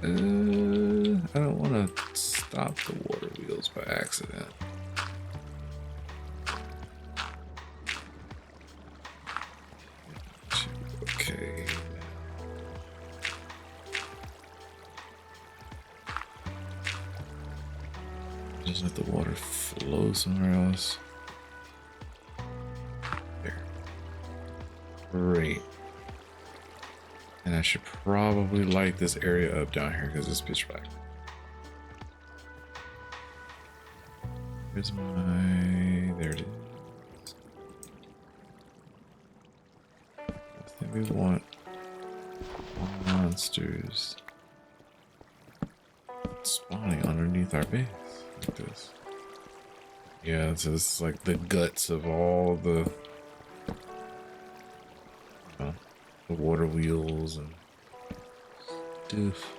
I don't want to stop the water wheels by accident. Okay. Just let the water flow somewhere else. There. Great. And I should probably light this area up down here because it's pitch black. Here's my... There it is. I think we want monsters spawning underneath our base like this. Yeah, it's just like the guts of all the water wheels and stuff.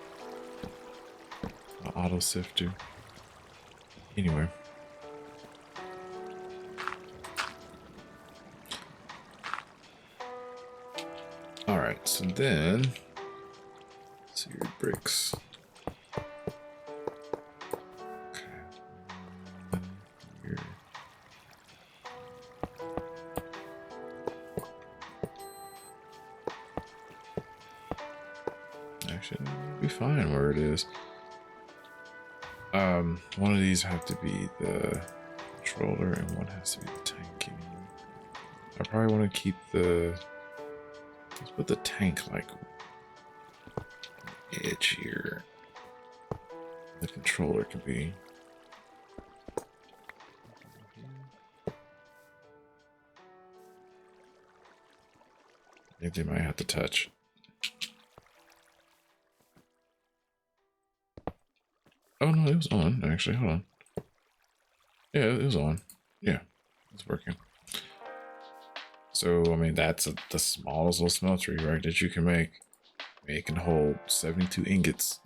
The auto sifter. Anyway. Alright, so then seared bricks. Actually, it'll be fine where it is. One of these have to be the controller and one has to be the tank. I probably want to keep the... Let's put the tank like edge here. The controller can be... I think they might have to touch. Oh no, it was on actually. Hold on. Yeah, it was on. Yeah, it's working. So I mean, that's the smallest little smeltery, right? That you can make. It can hold 72 ingots.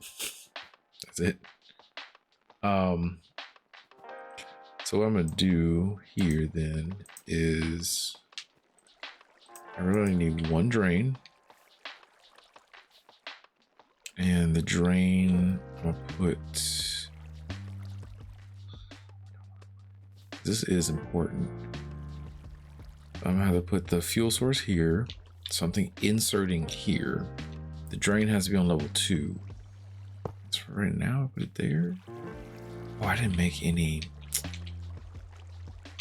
That's it. So what I'm gonna do here then is I really need one drain. And the drain, I'm gonna put, this is important. I'm gonna have to put the fuel source here, something inserting here. The drain has to be on level 2. So for right now, I put it there. Oh, I didn't make any.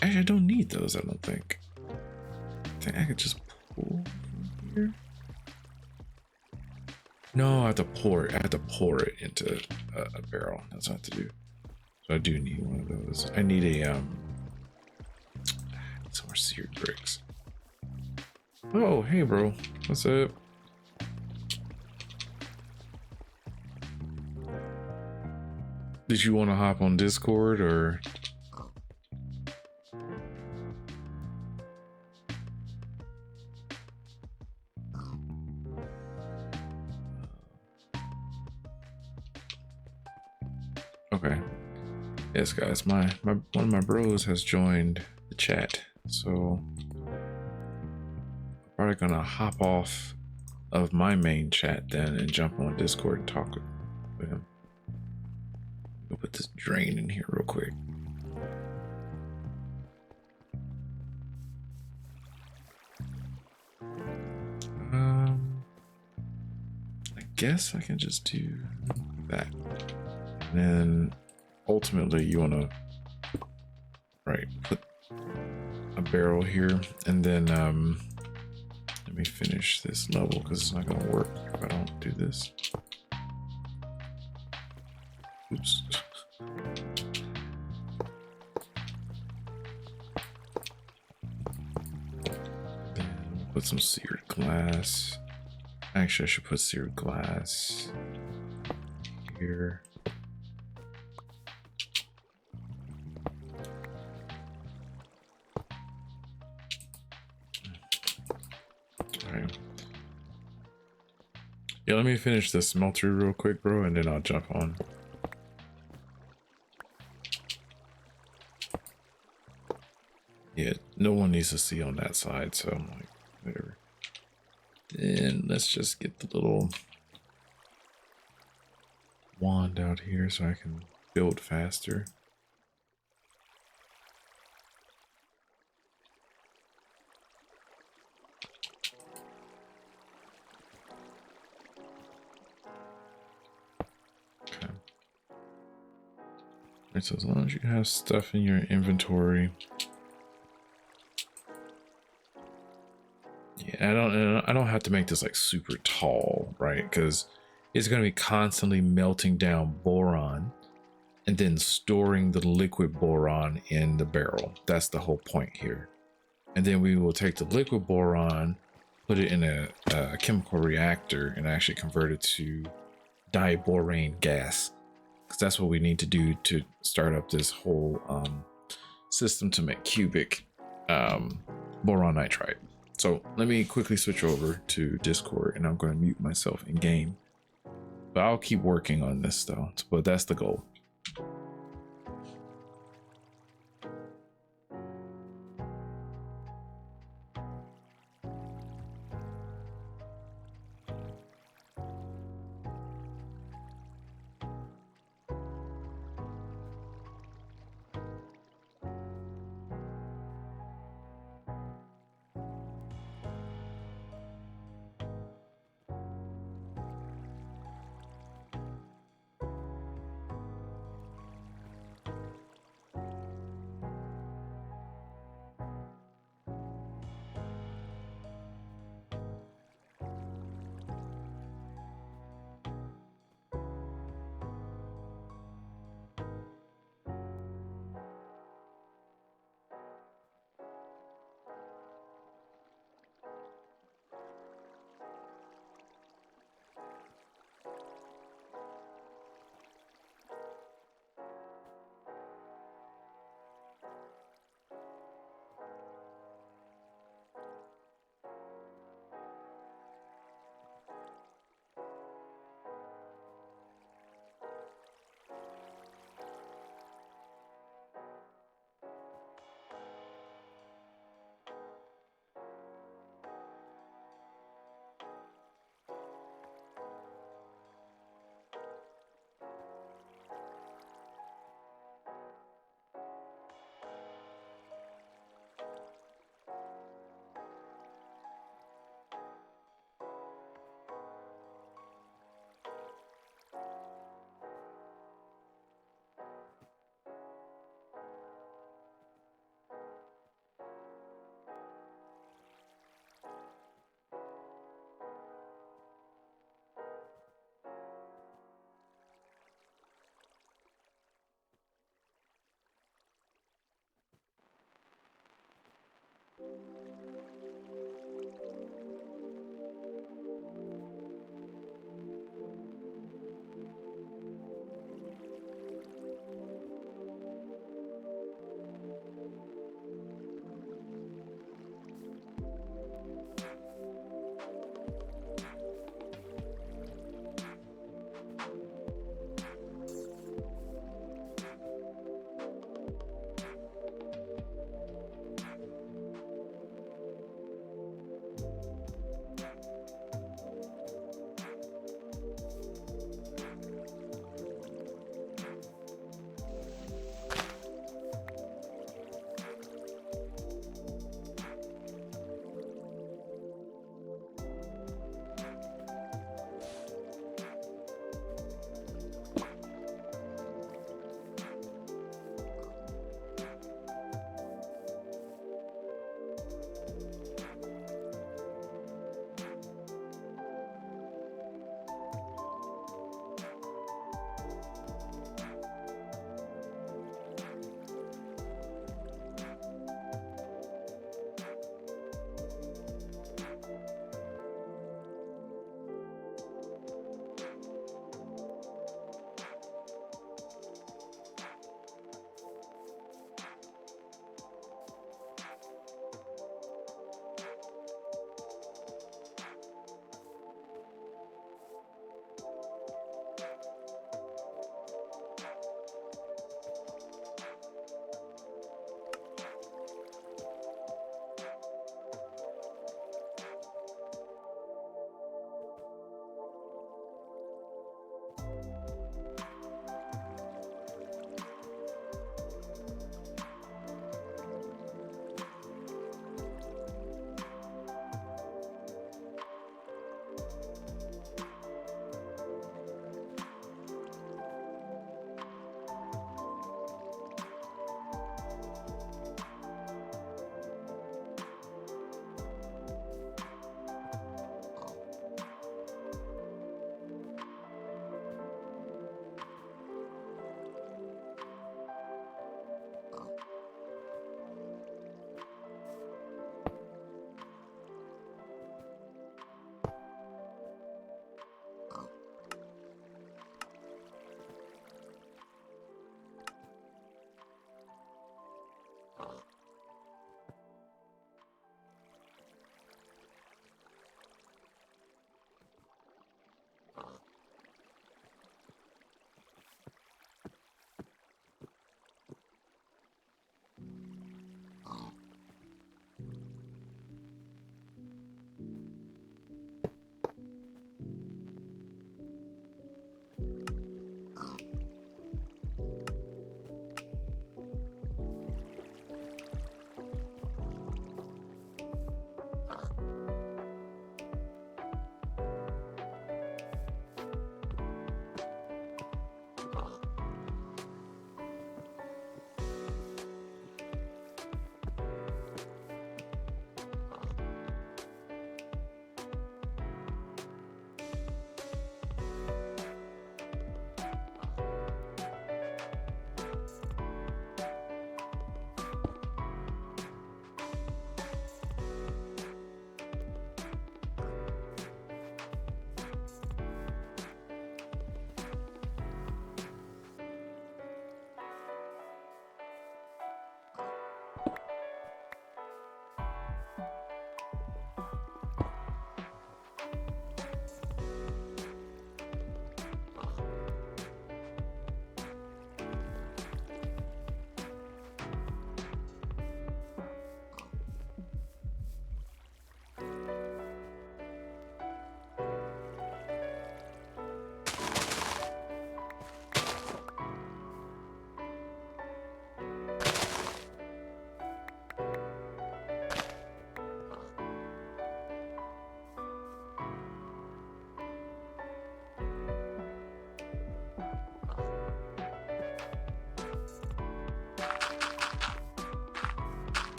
Actually, I don't need those, I don't think. I think I could just pull from here. No, I have to pour it. I have to pour it into a barrel. That's what I have to do. So I do need one of those. I need a some more seared bricks. Oh, hey, bro. What's up? Did you want to hop on Discord or? Okay. Yes, guys, my one of my bros has joined the chat, so I'm probably gonna hop off of my main chat then and jump on Discord and talk with him. Go put this drain in here real quick. I guess I can just do that. And then ultimately you want to put a barrel here, and then let me finish this level because it's not going to work if I don't do this. Oops. Then put some seared glass. Actually, I should put seared glass here. Yeah, let me finish this smelter real quick, bro, and then I'll jump on. Yeah, no one needs to see on that side, so I'm like, whatever. Then let's just get the little wand out here so I can build faster. Okay. Right, so as long as you have stuff in your inventory. Yeah, I don't have to make this like super tall, right? Because it's going to be constantly melting down boron and then storing the liquid boron in the barrel. That's the whole point here. And then we will take the liquid boron, put it in a chemical reactor, and actually convert it to diborane gas. Because that's what we need to do to start up this whole system to make cubic boron nitride. So let me quickly switch over to Discord, and I'm going to mute myself in game. But I'll keep working on this though. But that's the goal.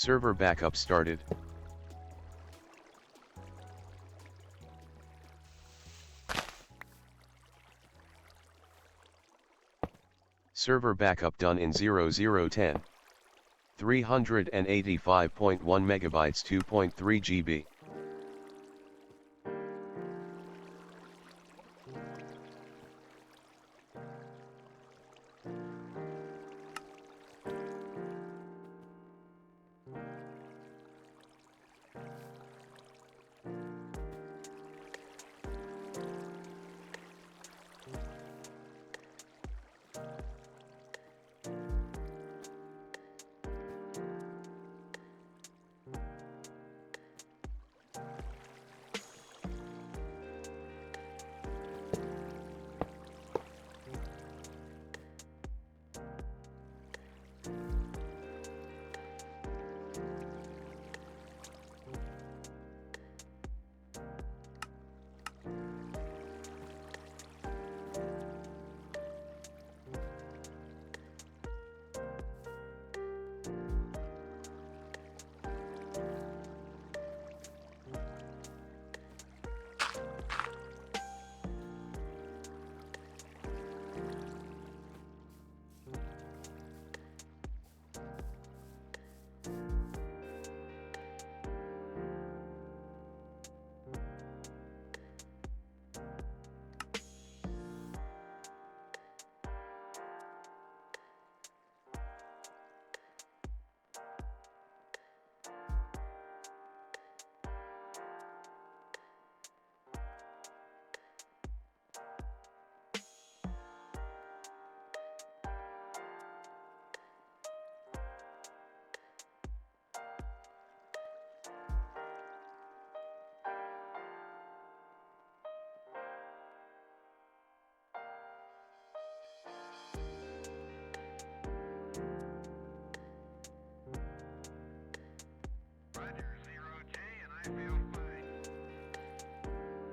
Server backup started. Server backup done in 0010. 385.1 megabytes 2.3 GB.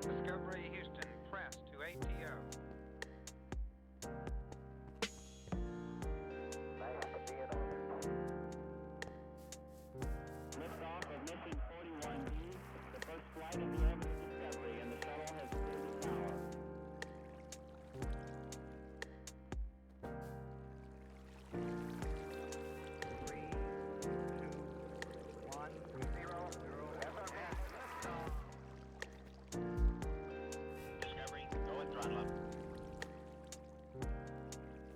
Discovery Houston, press to ATO. Liftoff of mission 41B, the first flight of the orbit of Discovery, and the shuttle has cleared the tower. Discovery, go and throttle up.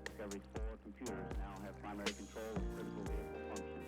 Discovery's 4 computers now have primary control of critical vehicle functions.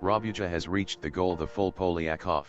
Rabuja has reached the goal, the full Polyakov.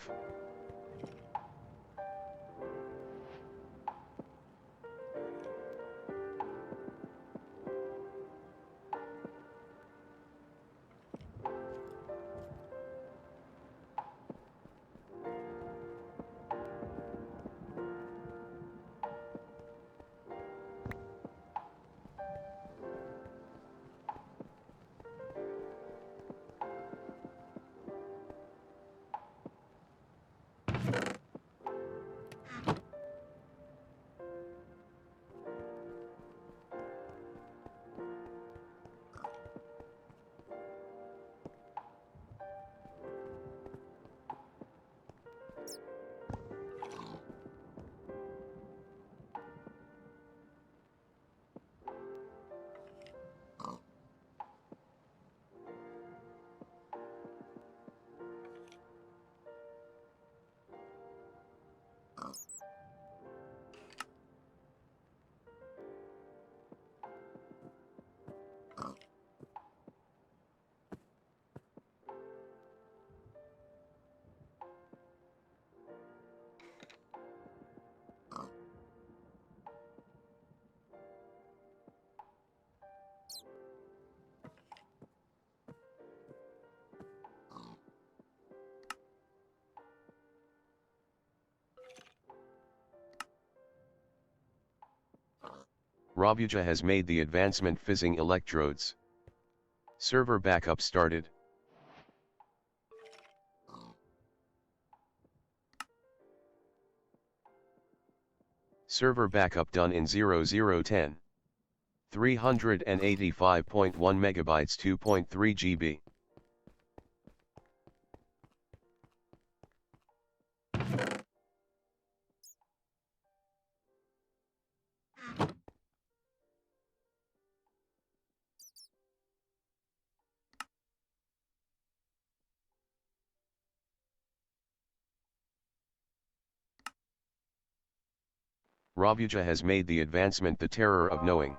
Rabuja has made the advancement fizzing electrodes. Server backup started. Server backup done in 0010. 385.1 megabytes 2.3 GB. Rabuja has made the advancement the terror of knowing.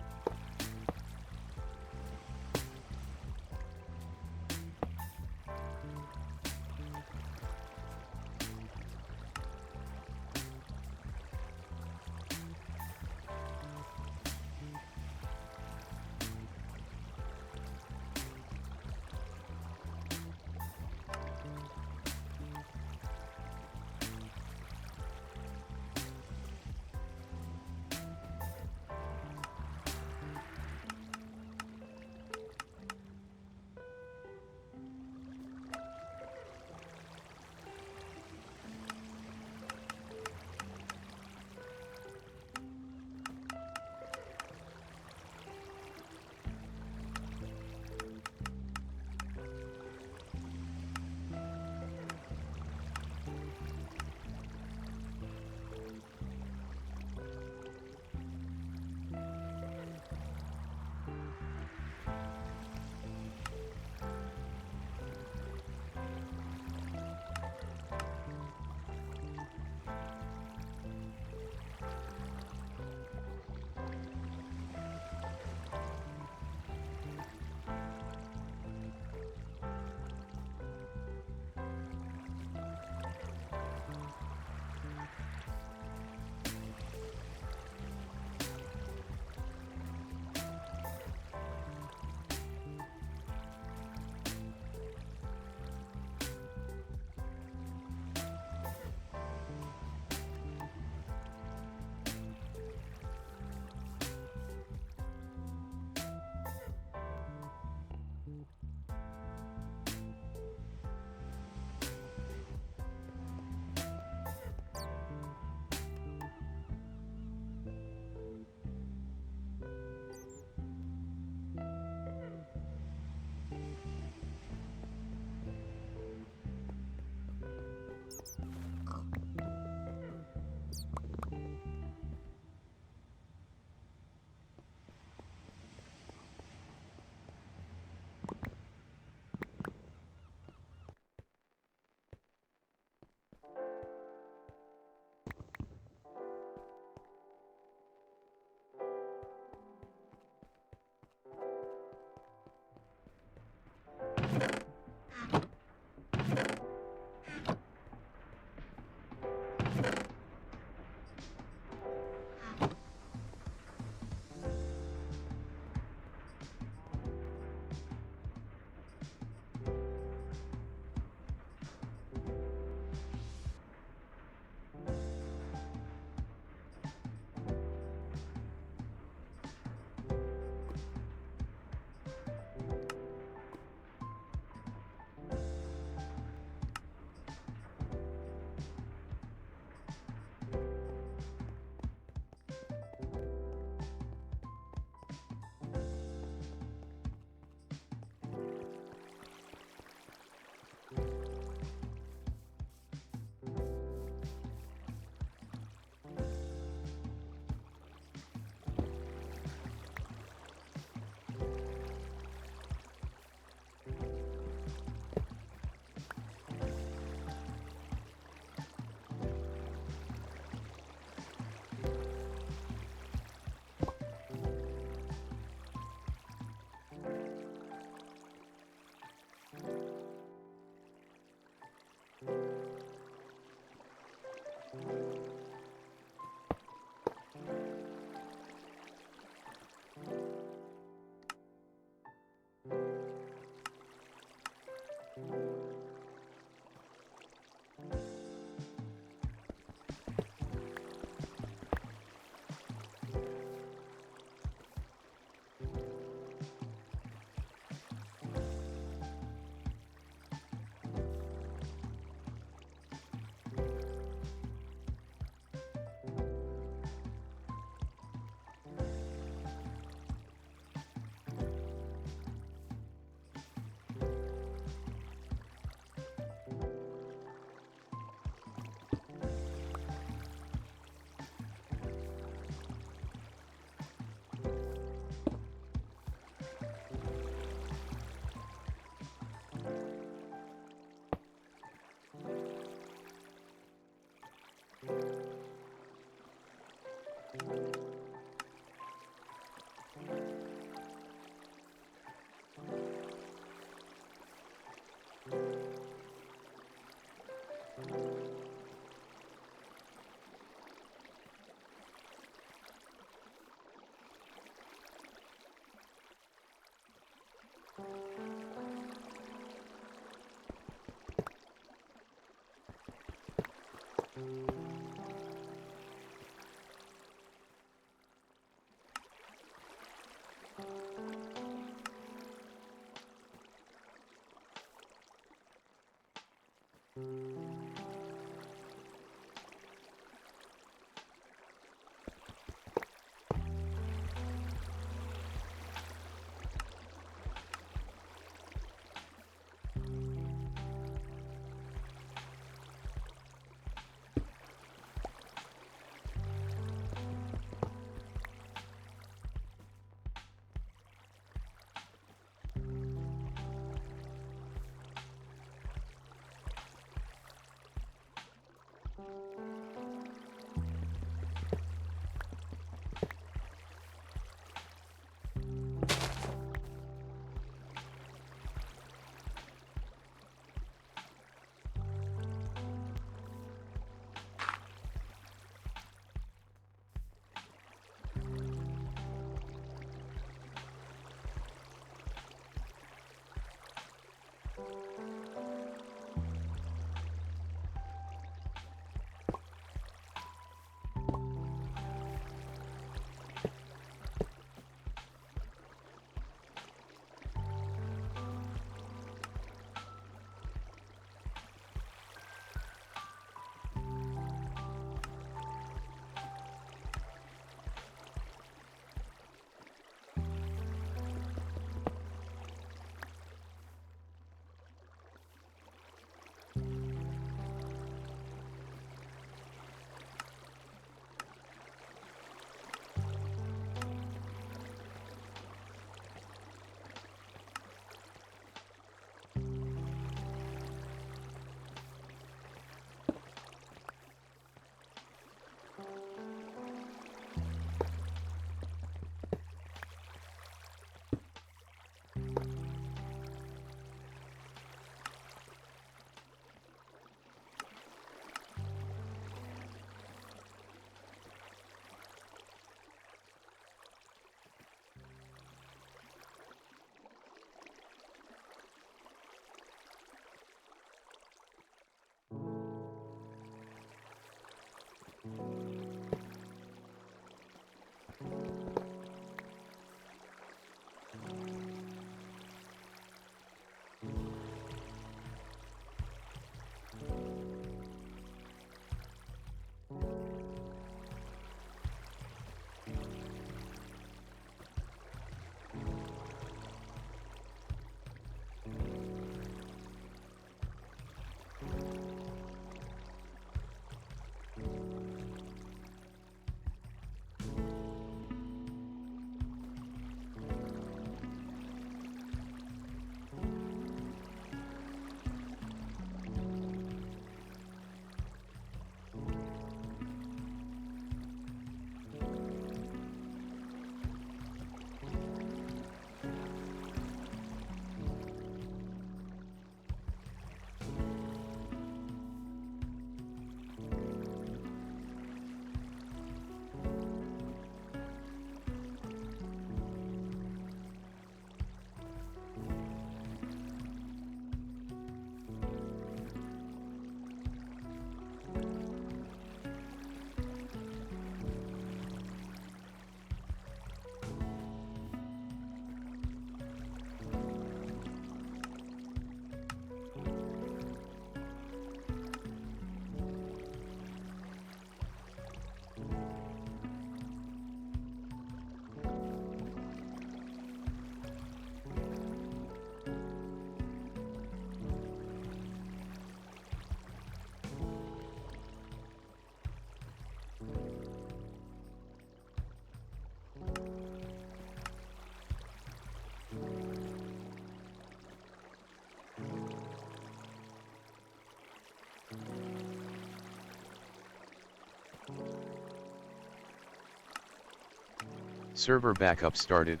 Server backup started.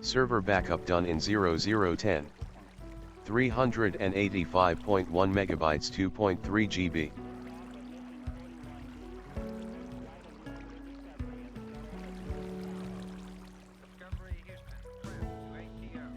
Server backup done in 0010. 385.1 megabytes 2.3 GB. Discovery Houston, crest to ATO.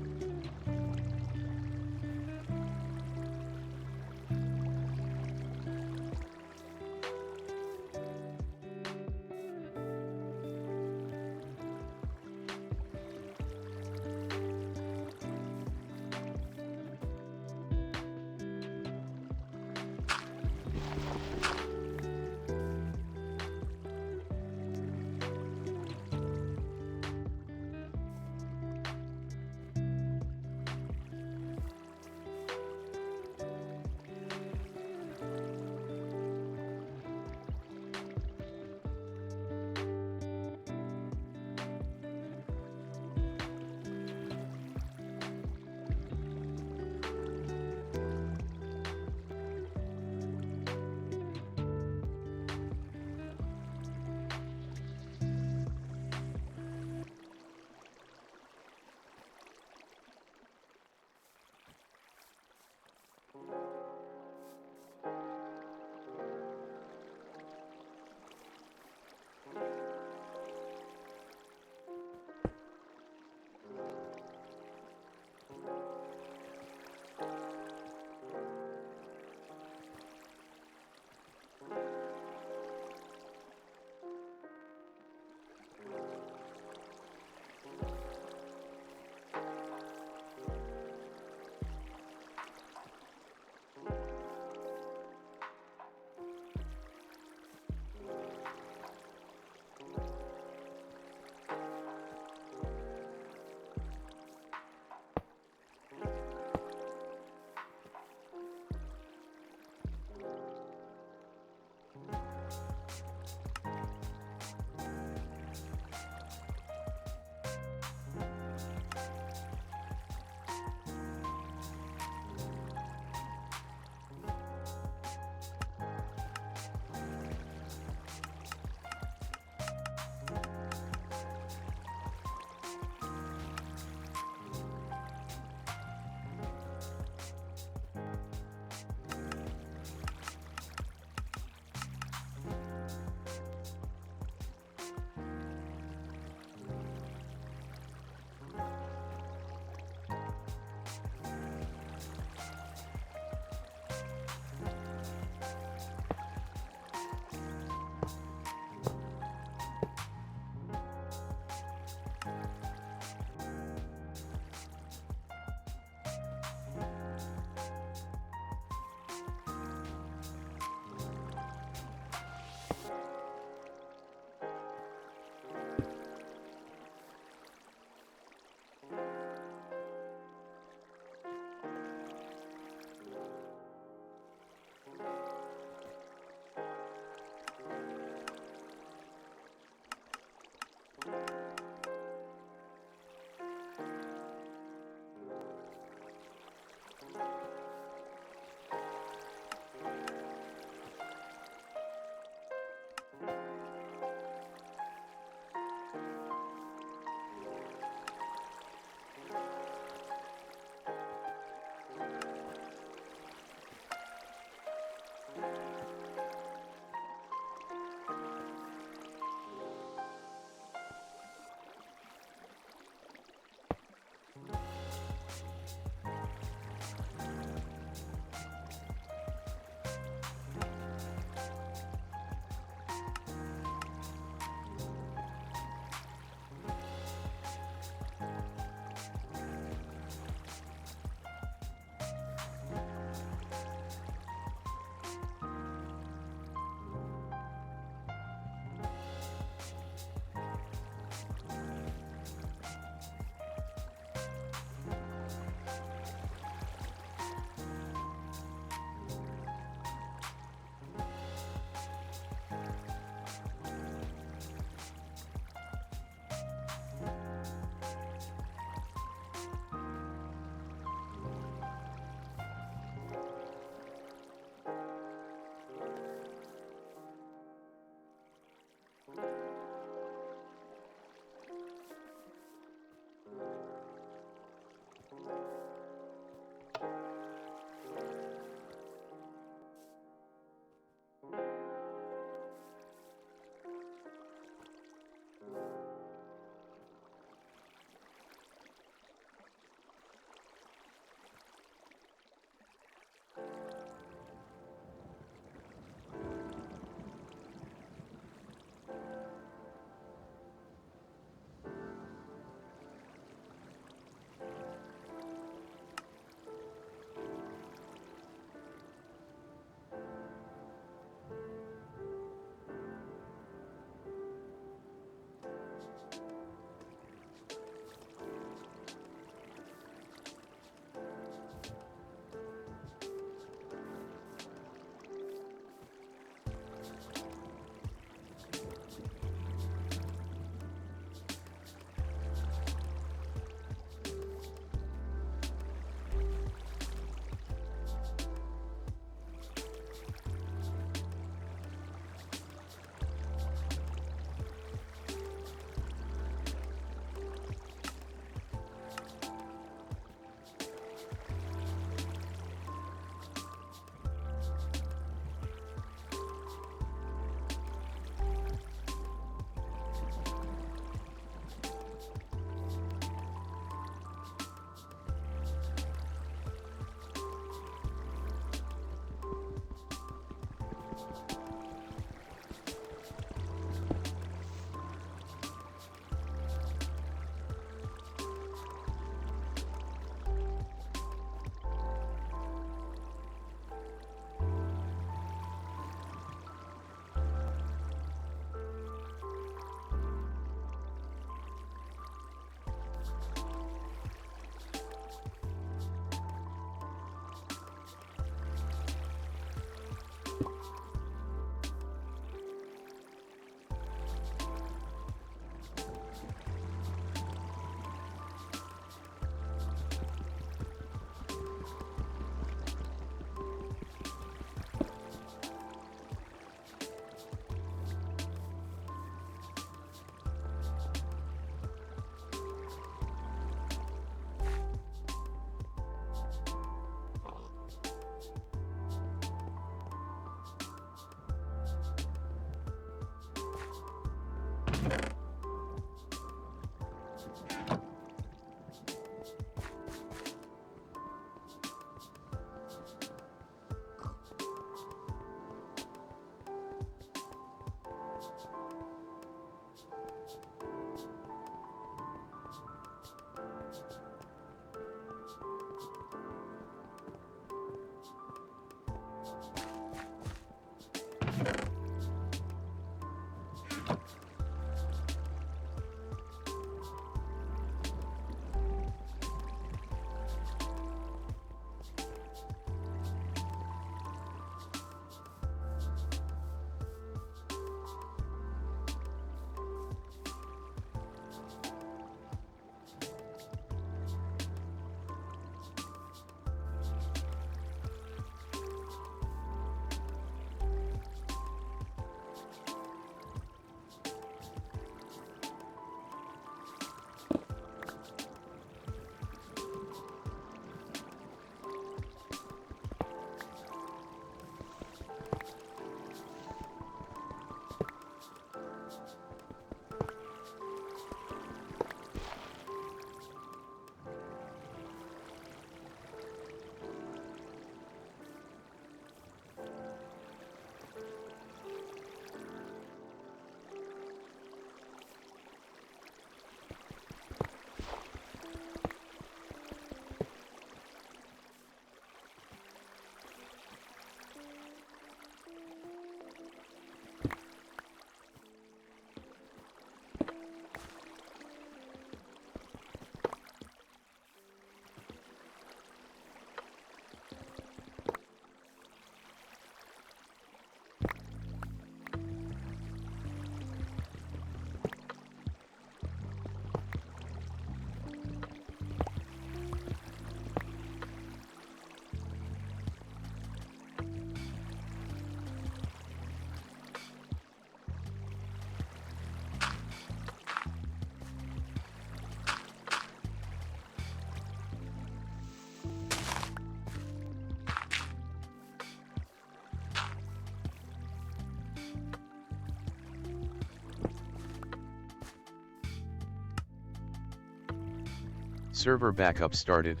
Server backup started.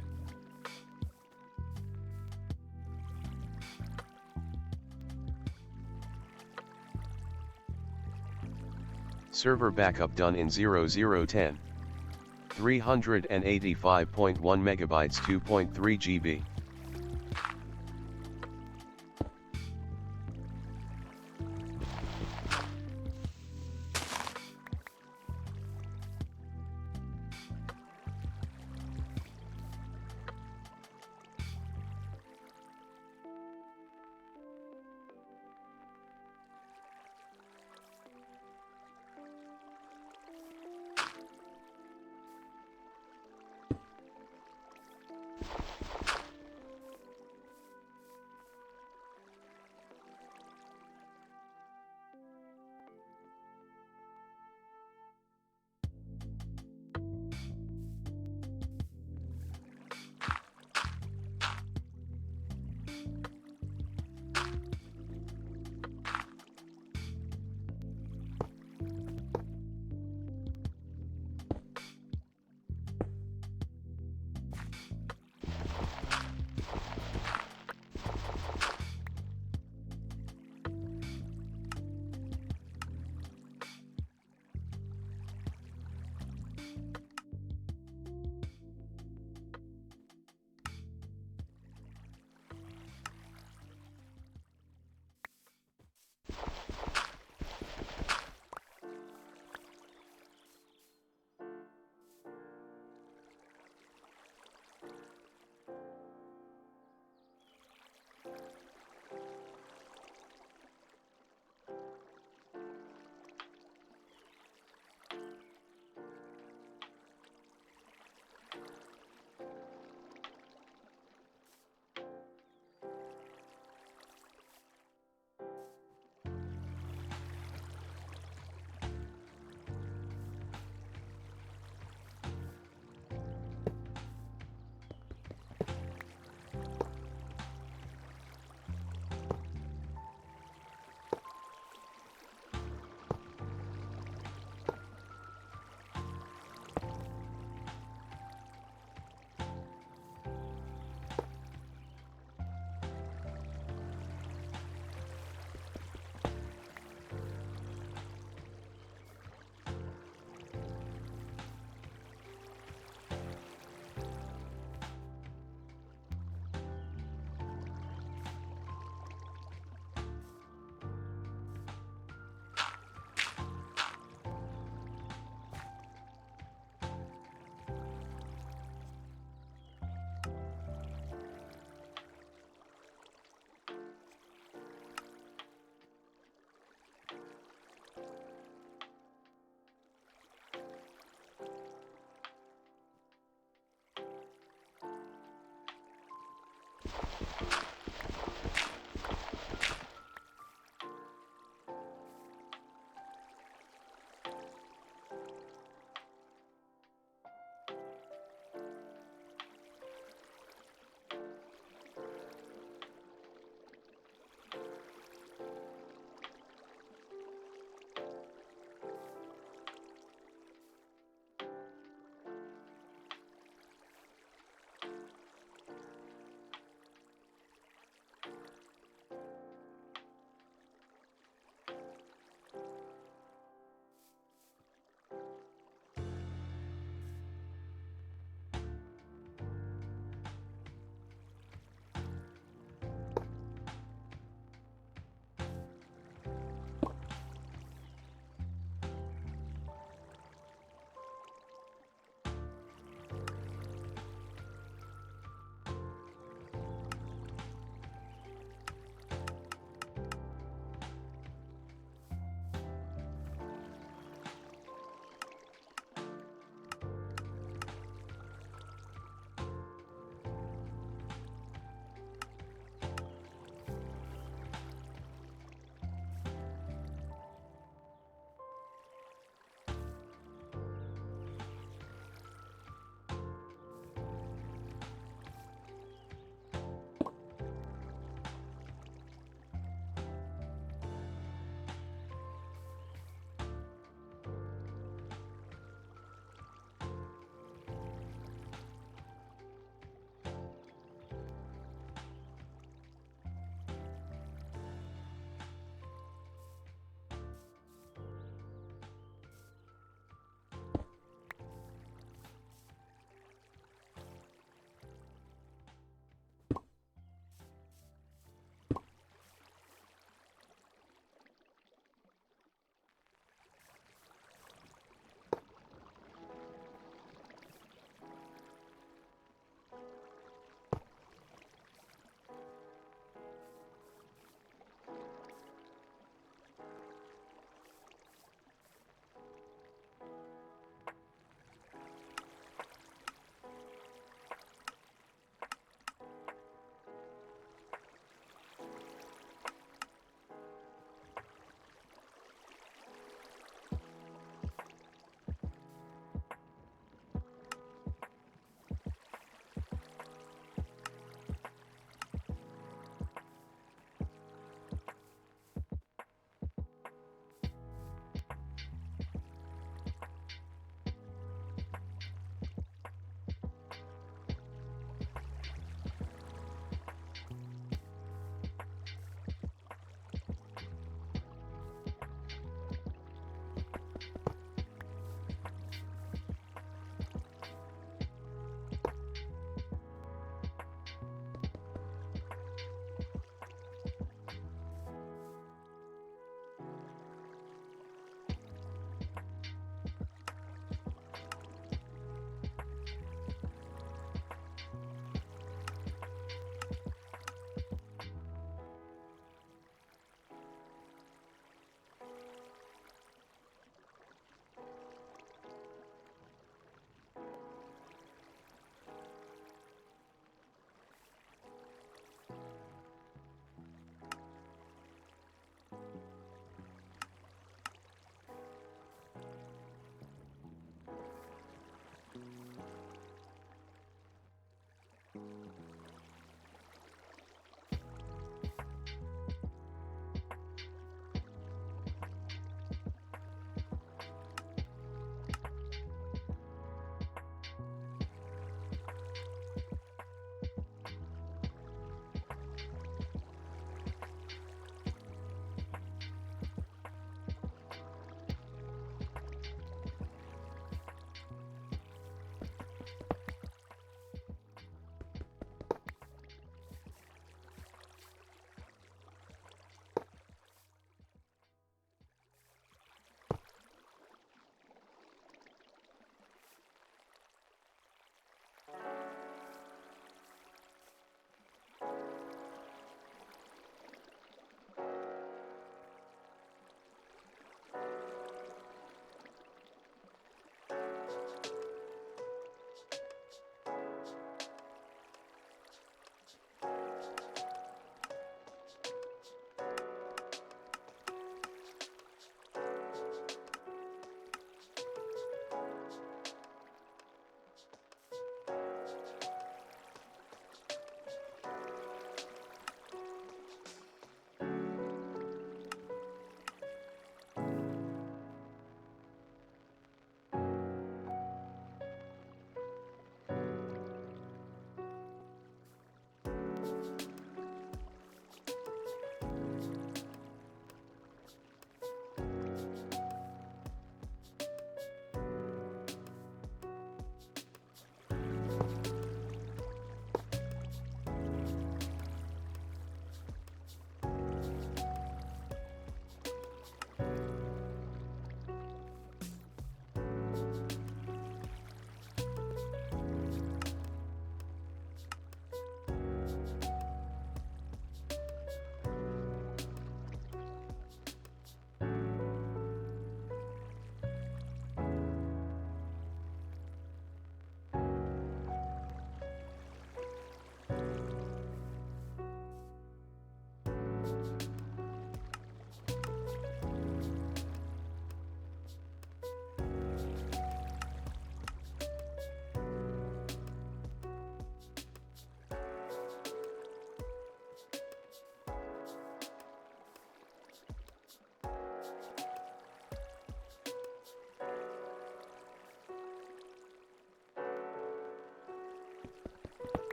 Server backup done in 0010. 385.1 megabytes 2.3 GB.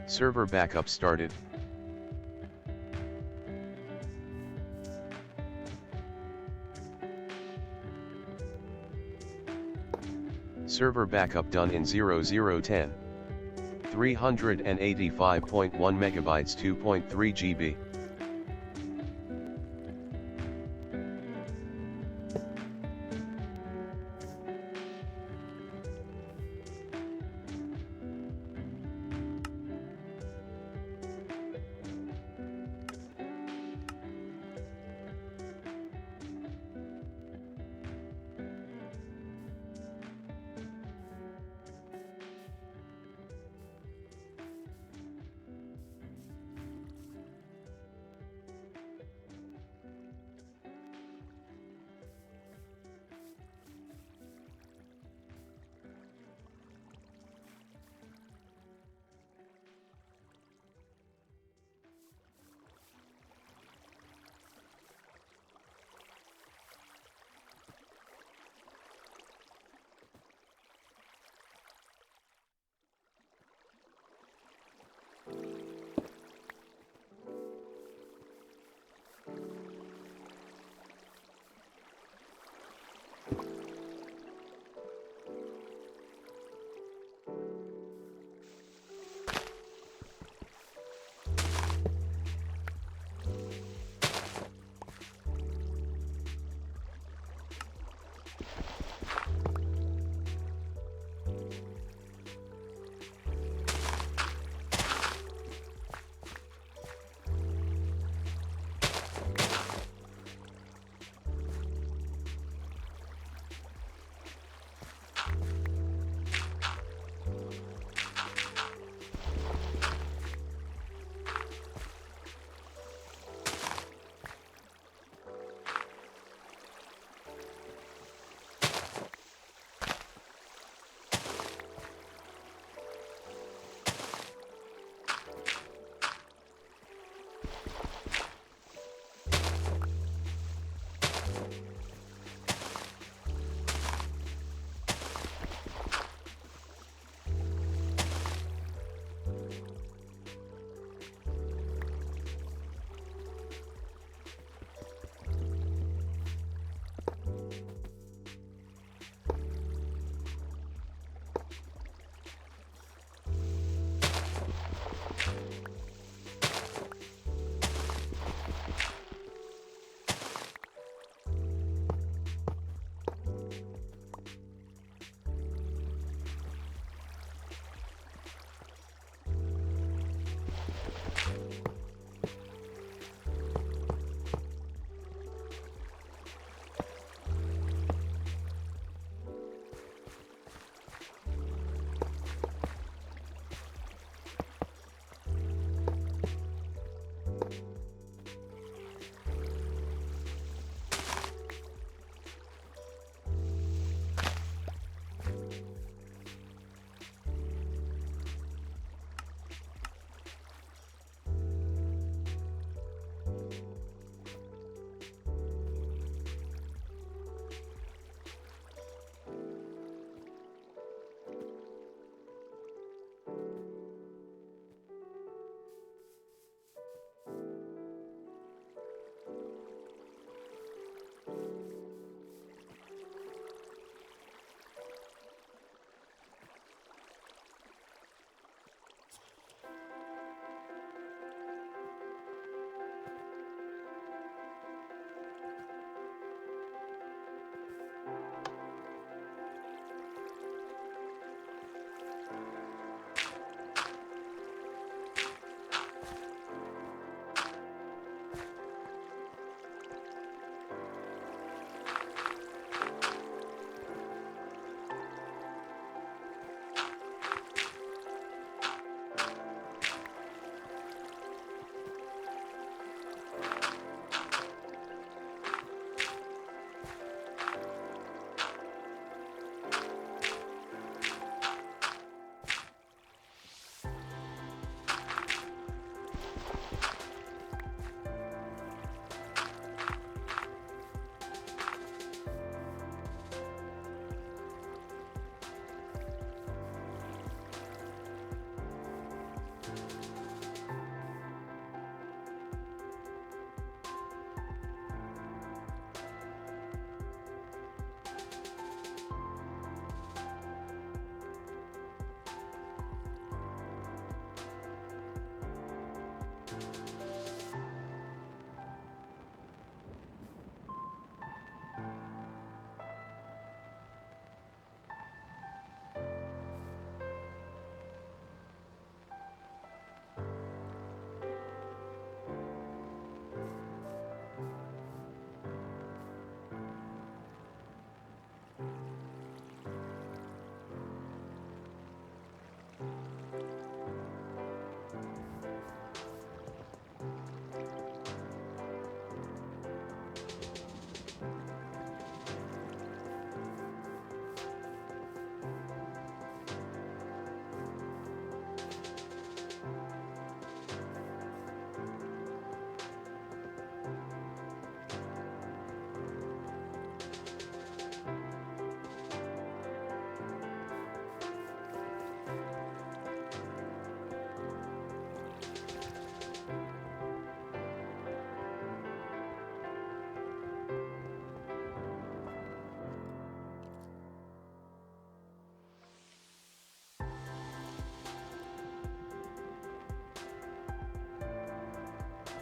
Server backup started. Server backup done in 0010. 385.1 megabytes 2.3 GB.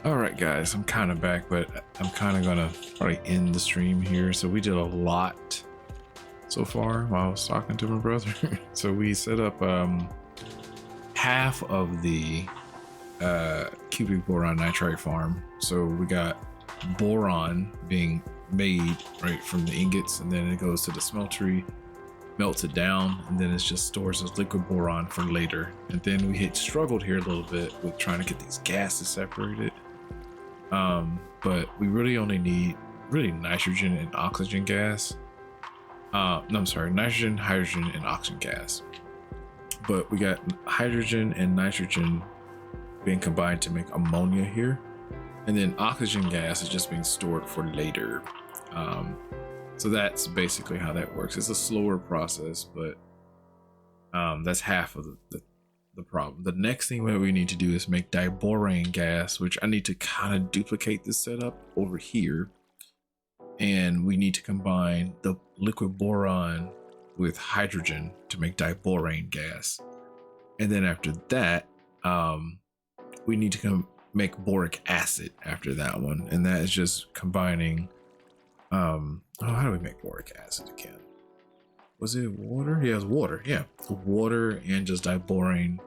All right, guys, I'm kind of back, but I'm kind of gonna probably end the stream here. So we did a lot so far while I was talking to my brother. So we set up half of the cubic boron nitride farm. So we got boron being made right from the ingots, and then it goes to the smeltery, melts it down, and then it just stores as liquid boron for later. And then we had struggled here a little bit with trying to get these gases separated, but we really only need nitrogen and oxygen gas. No, I'm sorry, nitrogen, hydrogen, and oxygen gas. But we got hydrogen and nitrogen being combined to make ammonia here, and then oxygen gas is just being stored for later. So that's basically how that works. It's a slower process, but that's half of the problem. The next thing that we need to do is make diborane gas, which I need to kind of duplicate this setup over here, and we need to combine the liquid boron with hydrogen to make diborane gas. And then after that, we need to make boric acid after that one, and that is just combining how do we make boric acid again? Was it water? Yeah, it was water. Yeah, water and just diborane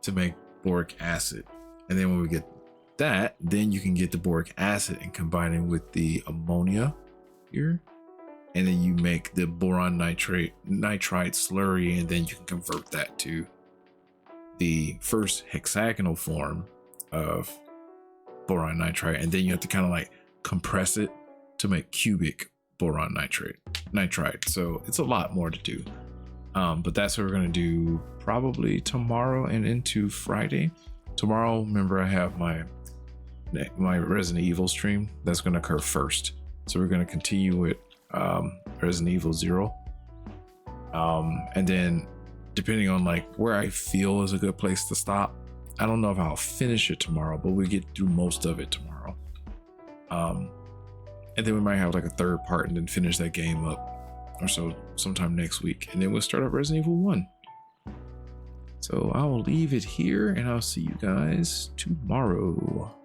to make boric acid. And then when we get that, then you can get the boric acid and combine it with the ammonia here, and then you make the boron nitride slurry, and then you can convert that to the first hexagonal form of boron nitride, and then you have to kind of like compress it to make cubic boron nitride. So it's a lot more to do, but that's what we're going to do probably tomorrow and into Friday. Tomorrow, remember, I have my Resident Evil stream that's going to occur first, so we're going to continue with Resident Evil 0, and then depending on like where I feel is a good place to stop, I don't know if I'll finish it tomorrow, but we get through most of it tomorrow. And then we might have like a third part and then finish that game up or so sometime next week, and then we'll start up Resident Evil 1. So I will leave it here, and I'll see you guys tomorrow.